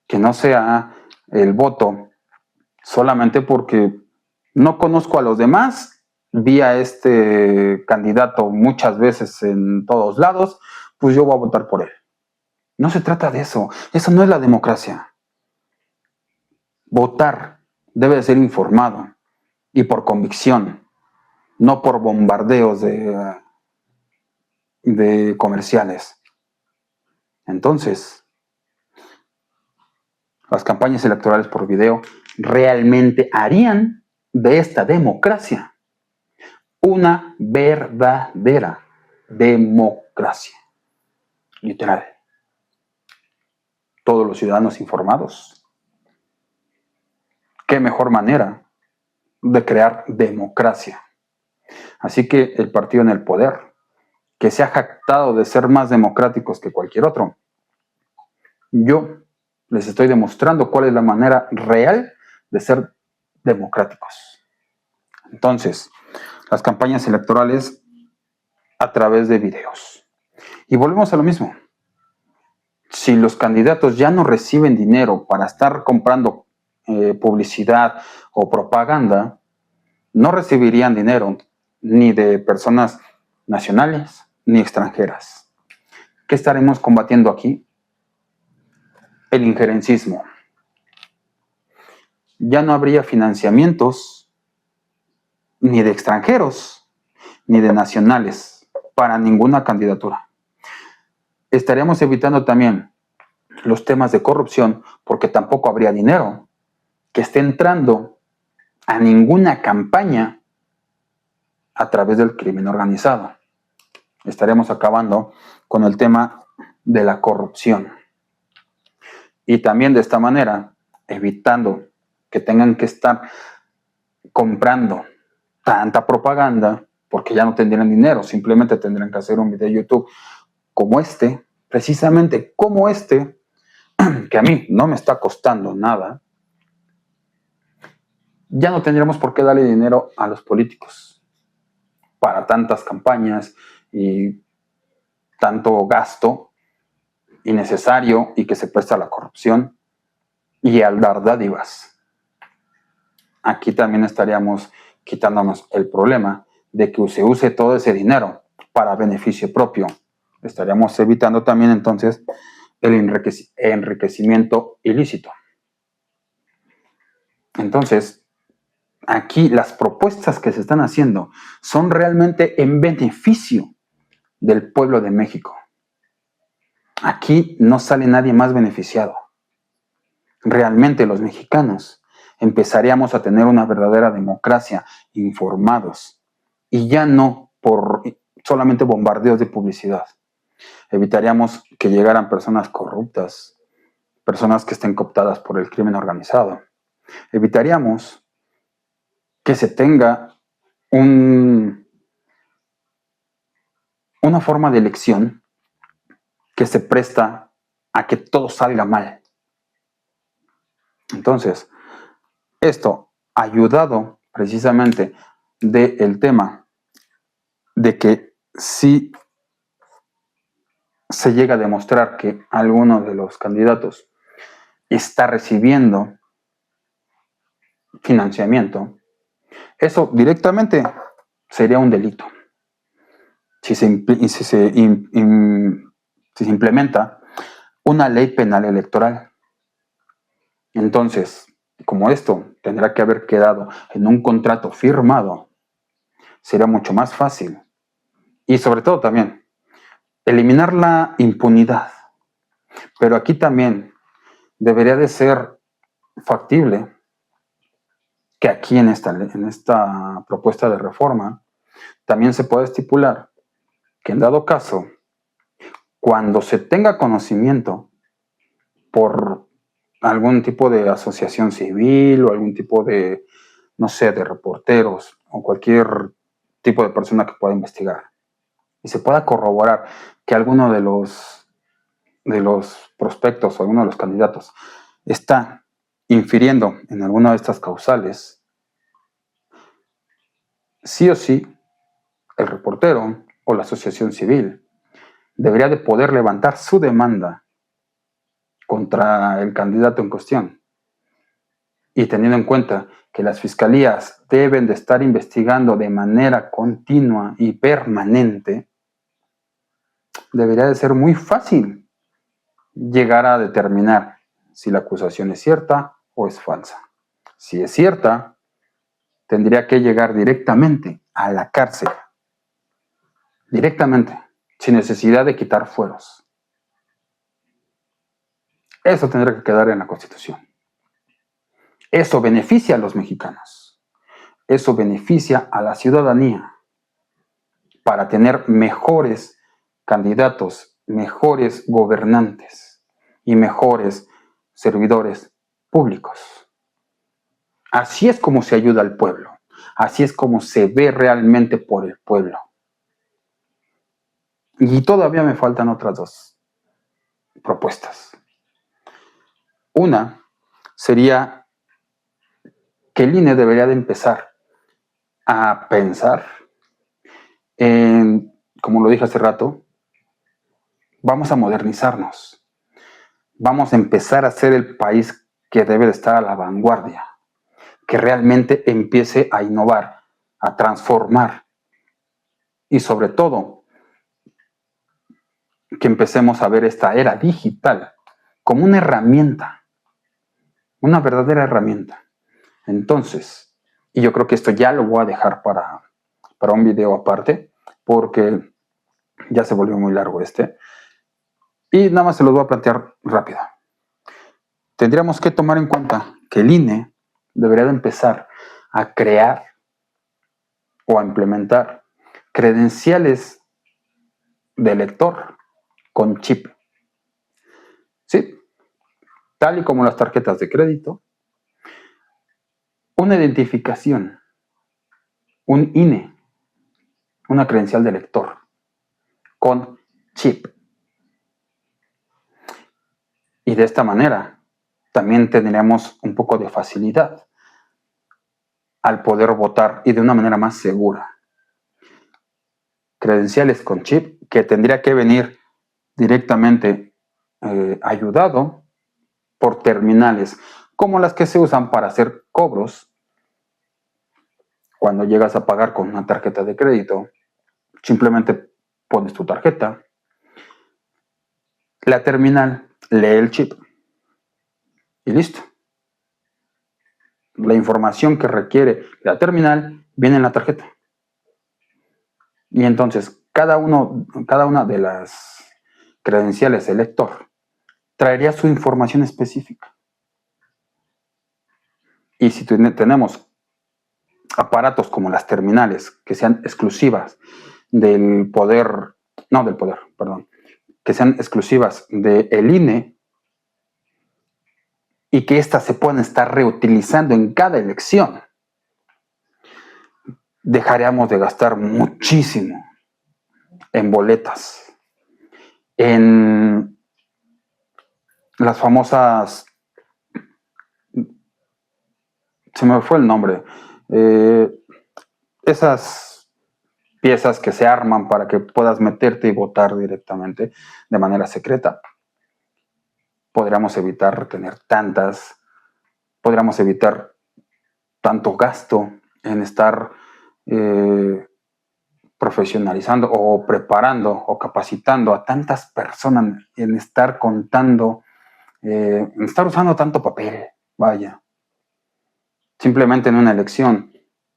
que no sea el voto solamente porque no conozco a los demás, vi a este candidato muchas veces en todos lados, pues yo voy a votar por él. No se trata de eso, eso no es la democracia. Votar debe de ser informado y por convicción, no por bombardeos de comerciales. Entonces, las campañas electorales por video realmente harían de esta democracia una verdadera democracia. Literal. Todos los ciudadanos informados. ¿Qué mejor manera de crear democracia? Así que el partido en el poder, que se ha jactado de ser más democráticos que cualquier otro, yo les estoy demostrando cuál es la manera real de ser democráticos. Entonces, las campañas electorales a través de videos. Y volvemos a lo mismo. Si los candidatos ya no reciben dinero para estar comprando publicidad o propaganda, no recibirían dinero ni de personas nacionales ni extranjeras. ¿Qué estaremos combatiendo aquí? El injerencismo. Ya no habría financiamientos ni de extranjeros ni de nacionales para ninguna candidatura. Estaríamos evitando también los temas de corrupción porque tampoco habría dinero que esté entrando a ninguna campaña a través del crimen organizado. Estaremos acabando con el tema de la corrupción. Y también de esta manera, evitando que tengan que estar comprando tanta propaganda, porque ya no tendrían dinero, simplemente tendrían que hacer un video de YouTube como este, precisamente como este, que a mí no me está costando nada. Ya no tendríamos por qué darle dinero a los políticos para tantas campañas y tanto gasto innecesario y que se presta a la corrupción y al dar dádivas. Aquí también estaríamos quitándonos el problema de que se use todo ese dinero para beneficio propio. Estaríamos evitando también entonces el enriquecimiento ilícito. Entonces, aquí las propuestas que se están haciendo son realmente en beneficio del pueblo de México. Aquí no sale nadie más beneficiado. Realmente los mexicanos empezaríamos a tener una verdadera democracia informados y ya no por solamente bombardeos de publicidad. Evitaríamos que llegaran personas corruptas, personas que estén cooptadas por el crimen organizado. Evitaríamos que se tenga una forma de elección que se presta a que todo salga mal. Entonces, esto ayudado precisamente del tema de que si se llega a demostrar que alguno de los candidatos está recibiendo financiamiento, eso directamente sería un delito. Si se implementa una ley penal electoral. Entonces, como esto tendrá que haber quedado en un contrato firmado, será mucho más fácil. Y sobre todo también, eliminar la impunidad. Pero aquí también debería de ser factible que aquí en esta propuesta de reforma también se pueda estipular que en dado caso, cuando se tenga conocimiento por algún tipo de asociación civil o algún tipo de, no sé, de reporteros o cualquier tipo de persona que pueda investigar y se pueda corroborar que alguno de los prospectos o alguno de los candidatos está infiriendo en alguna de estas causales, sí o sí, el reportero o la asociación civil debería de poder levantar su demanda contra el candidato en cuestión. Y teniendo en cuenta que las fiscalías deben de estar investigando de manera continua y permanente, debería de ser muy fácil llegar a determinar si la acusación es cierta o es falsa. Si es cierta, tendría que llegar directamente a la cárcel, directamente, sin necesidad de quitar fueros. Eso tendría que quedar en la Constitución. Eso beneficia a los mexicanos. Eso beneficia a la ciudadanía para tener mejores candidatos, mejores gobernantes y mejores servidores públicos. Así es como se ayuda al pueblo. Así es como se ve realmente por el pueblo. Y todavía me faltan otras dos propuestas. Una sería que el INE debería de empezar a pensar en, como lo dije hace rato, vamos a modernizarnos. Vamos a empezar a ser el país que debe de estar a la vanguardia, que realmente empiece a innovar, a transformar y sobre todo que empecemos a ver esta era digital como una herramienta, una verdadera herramienta. Entonces, y yo creo que esto ya lo voy a dejar para un video aparte, porque ya se volvió muy largo este, y nada más se los voy a plantear rápido. Tendríamos que tomar en cuenta que el INE debería de empezar a crear o a implementar credenciales de lector con chip. Sí, tal y como las tarjetas de crédito, una identificación, un INE, una credencial de lector con chip. Y de esta manera también tendríamos un poco de facilidad al poder votar y de una manera más segura. Credenciales con chip que tendría que venir directamente ayudado por terminales como las que se usan para hacer cobros. Cuando llegas a pagar con una tarjeta de crédito, simplemente pones tu tarjeta, la terminal lee el chip y listo. La información que requiere la terminal viene en la tarjeta. Y entonces cada una de las credenciales del lector traería su información específica. Y si tenemos aparatos como las terminales que sean exclusivas que sean exclusivas del INE y que éstas se puedan estar reutilizando en cada elección, dejaríamos de gastar muchísimo en boletas, en las famosas, se me fue el nombre, esas piezas que se arman para que puedas meterte y votar directamente de manera secreta. Podríamos evitar tener podríamos evitar tanto gasto en estar profesionalizando o preparando o capacitando a tantas personas, en estar contando, en estar usando tanto papel, vaya. Simplemente en una elección,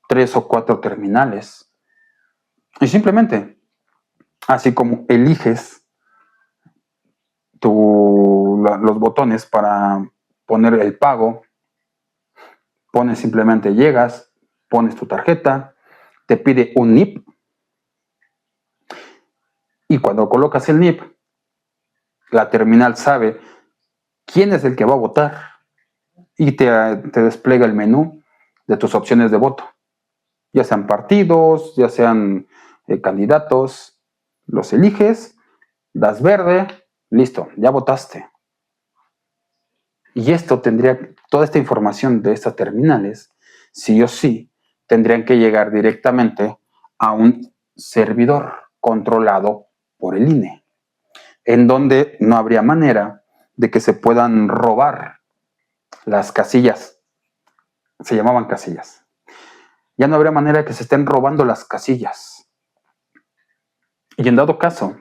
3 o 4 terminales. Y simplemente, así como eliges los botones para poner el pago. Pones simplemente, llegas, pones tu tarjeta, te pide un NIP, y cuando colocas el NIP, la terminal sabe quién es el que va a votar y te despliega el menú de tus opciones de voto, ya sean partidos, ya sean candidatos, los eliges, das verde, listo, ya votaste. Y toda esta información de estas terminales, sí o sí, tendrían que llegar directamente a un servidor controlado por el INE, en donde no habría manera de que se puedan robar las casillas. Se llamaban casillas. Ya no habría manera de que se estén robando las casillas. Y en dado caso,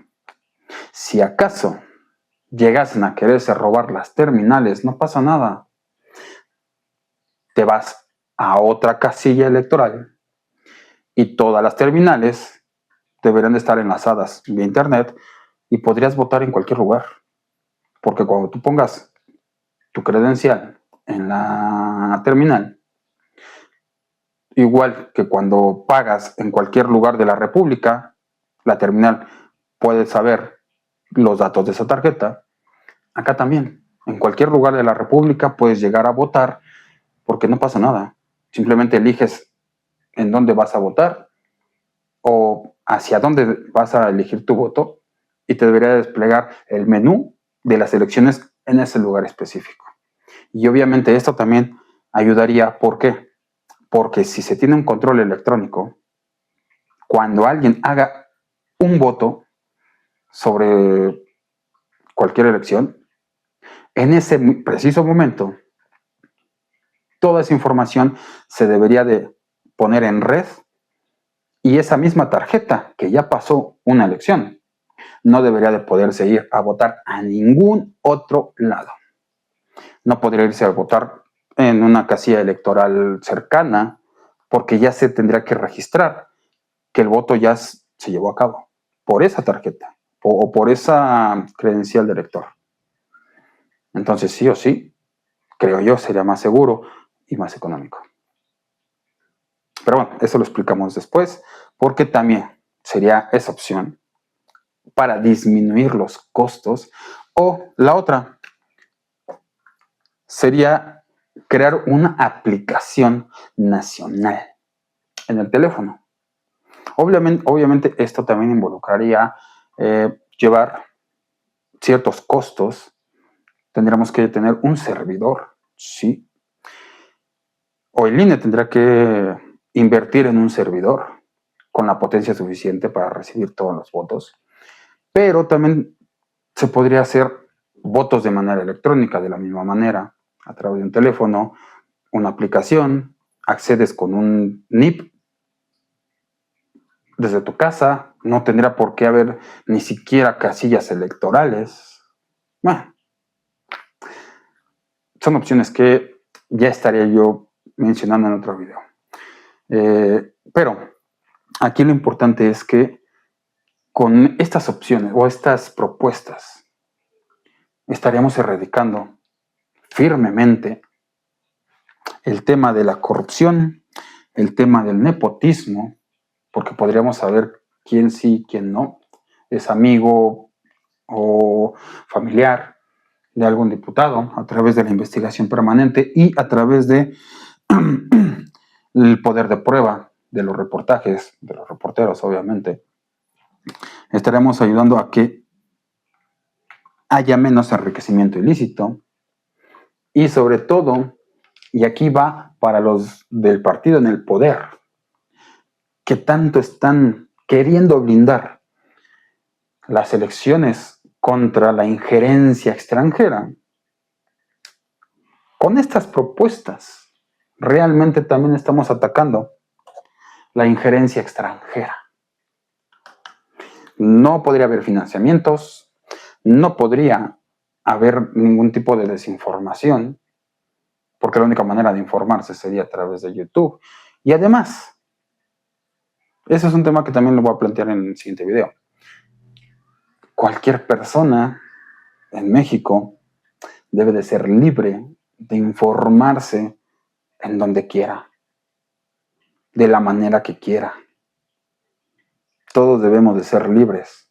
si acaso llegasen a quererse robar las terminales, no pasa nada. Te vas a otra casilla electoral y todas las terminales deberían de estar enlazadas vía internet y podrías votar en cualquier lugar. Porque cuando tú pongas tu credencial en la terminal, igual que cuando pagas en cualquier lugar de la República, la terminal puede saber los datos de esa tarjeta. Acá también, en cualquier lugar de la República puedes llegar a votar porque no pasa nada. Simplemente eliges en dónde vas a votar o hacia dónde vas a elegir tu voto y te debería desplegar el menú de las elecciones en ese lugar específico. Y obviamente esto también ayudaría, ¿por qué? Porque si se tiene un control electrónico, cuando alguien haga un voto sobre cualquier elección, en ese preciso momento, toda esa información se debería de poner en red y esa misma tarjeta que ya pasó una elección no debería de poderse ir a votar a ningún otro lado. No podría irse a votar en una casilla electoral cercana porque ya se tendría que registrar que el voto ya se llevó a cabo por esa tarjeta o por esa credencial de elector. Entonces, sí o sí, creo yo, sería más seguro y más económico. Pero bueno, eso lo explicamos después, porque también sería esa opción para disminuir los costos. O la otra sería crear una aplicación nacional en el teléfono. Obviamente esto también involucraría llevar ciertos costos. Tendríamos que tener un servidor, ¿sí? O el INE tendrá que invertir en un servidor con la potencia suficiente para recibir todos los votos. Pero también se podría hacer votos de manera electrónica de la misma manera, a través de un teléfono, una aplicación, accedes con un NIP desde tu casa, no tendría por qué haber ni siquiera casillas electorales. Bueno, son opciones que ya estaría yo mencionando en otro video. Pero aquí lo importante es que con estas opciones o estas propuestas estaríamos erradicando firmemente el tema de la corrupción, el tema del nepotismo, porque podríamos saber quién sí, quién no, es amigo o familiar de algún diputado a través de la investigación permanente y a través de el poder de prueba de los reportajes, de los reporteros, obviamente. Estaremos ayudando a que haya menos enriquecimiento ilícito y sobre todo, y aquí va para los del partido en el poder, que tanto están queriendo blindar las elecciones contra la injerencia extranjera. Con estas propuestas, realmente también estamos atacando la injerencia extranjera. No podría haber financiamientos, no podría haber ningún tipo de desinformación, porque la única manera de informarse sería a través de YouTube. Y además, ese es un tema que también lo voy a plantear en el siguiente video. Cualquier persona en México debe de ser libre de informarse en donde quiera, de la manera que quiera. Todos debemos de ser libres,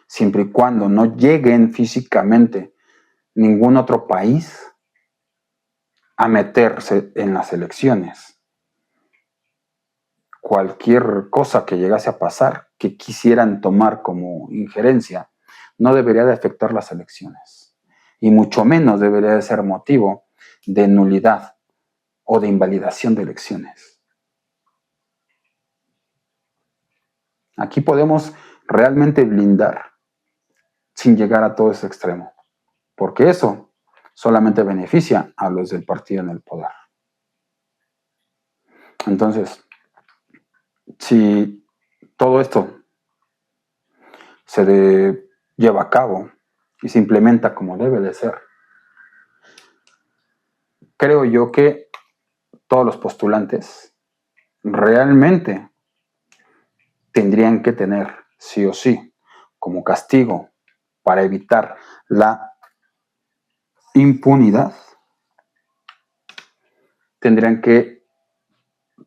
siempre y cuando no lleguen físicamente ningún otro país a meterse en las elecciones. Cualquier cosa que llegase a pasar, que quisieran tomar como injerencia, no debería de afectar las elecciones. Y mucho menos debería de ser motivo de nulidad o de invalidación de elecciones. Aquí podemos realmente blindar sin llegar a todo ese extremo, porque eso solamente beneficia a los del partido en el poder. Entonces, si todo esto se lleva a cabo y se implementa como debe de ser, creo yo que todos los postulantes realmente tendrían que tener, sí o sí, como castigo para evitar la impunidad, tendrían que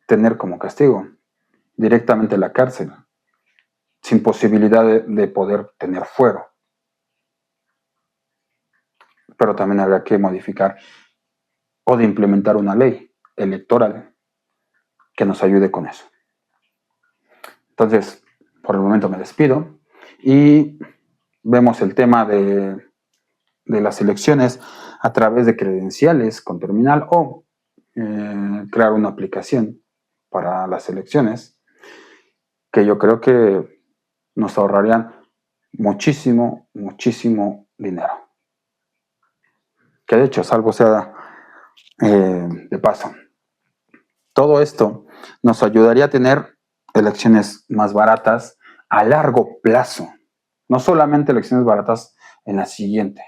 tener como castigo directamente la cárcel, sin posibilidad de poder tener fuero. Pero también habrá que modificar o de implementar una ley electoral que nos ayude con eso. Entonces, por el momento me despido y vemos el tema de las elecciones a través de credenciales con terminal o crear una aplicación para las elecciones que yo creo que nos ahorrarían muchísimo, muchísimo dinero. Que de hecho, salvo sea de paso, todo esto nos ayudaría a tener elecciones más baratas a largo plazo. No solamente elecciones baratas en la siguiente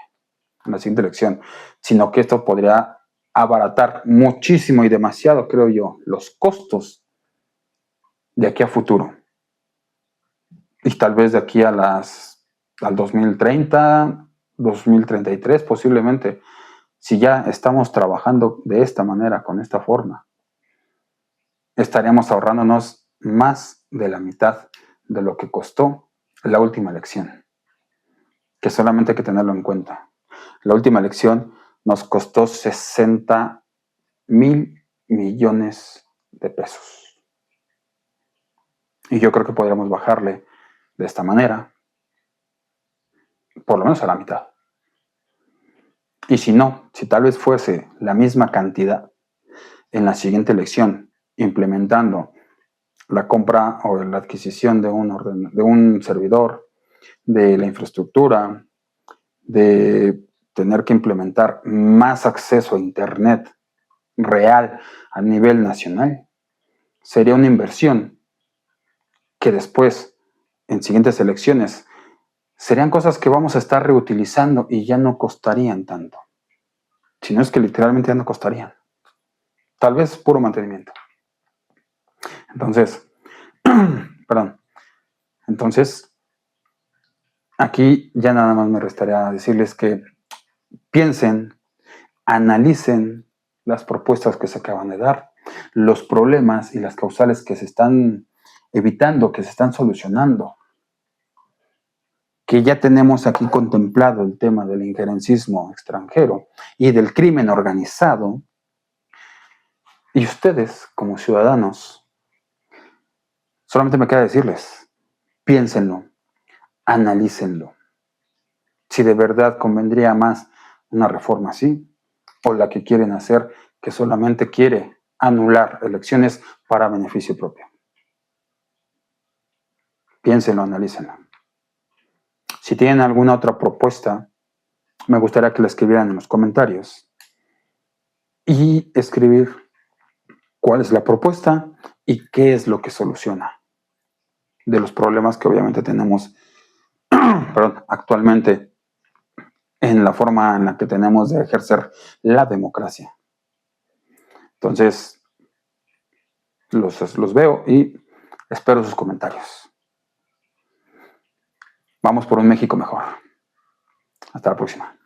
elección, sino que esto podría abaratar muchísimo y demasiado, creo yo, los costos de aquí a futuro. Y tal vez de aquí al 2030, 2033 posiblemente, si ya estamos trabajando de esta manera, con esta forma, estaríamos ahorrándonos más de la mitad de lo que costó la última elección, que solamente hay que tenerlo en cuenta. La última elección nos costó 60,000 millones de pesos. Y yo creo que podríamos bajarle de esta manera, por lo menos a la mitad. Y si no, si tal vez fuese la misma cantidad en la siguiente elección, implementando la compra o la adquisición de un servidor, de la infraestructura, de tener que implementar más acceso a Internet real a nivel nacional, sería una inversión que después, en siguientes elecciones, serían cosas que vamos a estar reutilizando y ya no costarían tanto. Si no es que literalmente ya no costarían. Tal vez puro mantenimiento. Entonces, perdón. Entonces, aquí ya nada más me restaría decirles que piensen, analicen las propuestas que se acaban de dar, los problemas y las causales que se están evitando, que se están solucionando, que ya tenemos aquí contemplado el tema del injerencismo extranjero y del crimen organizado. Y ustedes, como ciudadanos, solamente me queda decirles, piénsenlo, analícenlo. Si de verdad convendría más una reforma así, o la que quieren hacer, que solamente quiere anular elecciones para beneficio propio. Piénsenlo, analícenlo. Si tienen alguna otra propuesta, me gustaría que la escribieran en los comentarios. Y escribir cuál es la propuesta y qué es lo que soluciona de los problemas que obviamente tenemos actualmente en la forma en la que tenemos de ejercer la democracia. Entonces, los veo y espero sus comentarios. Vamos por un México mejor. Hasta la próxima.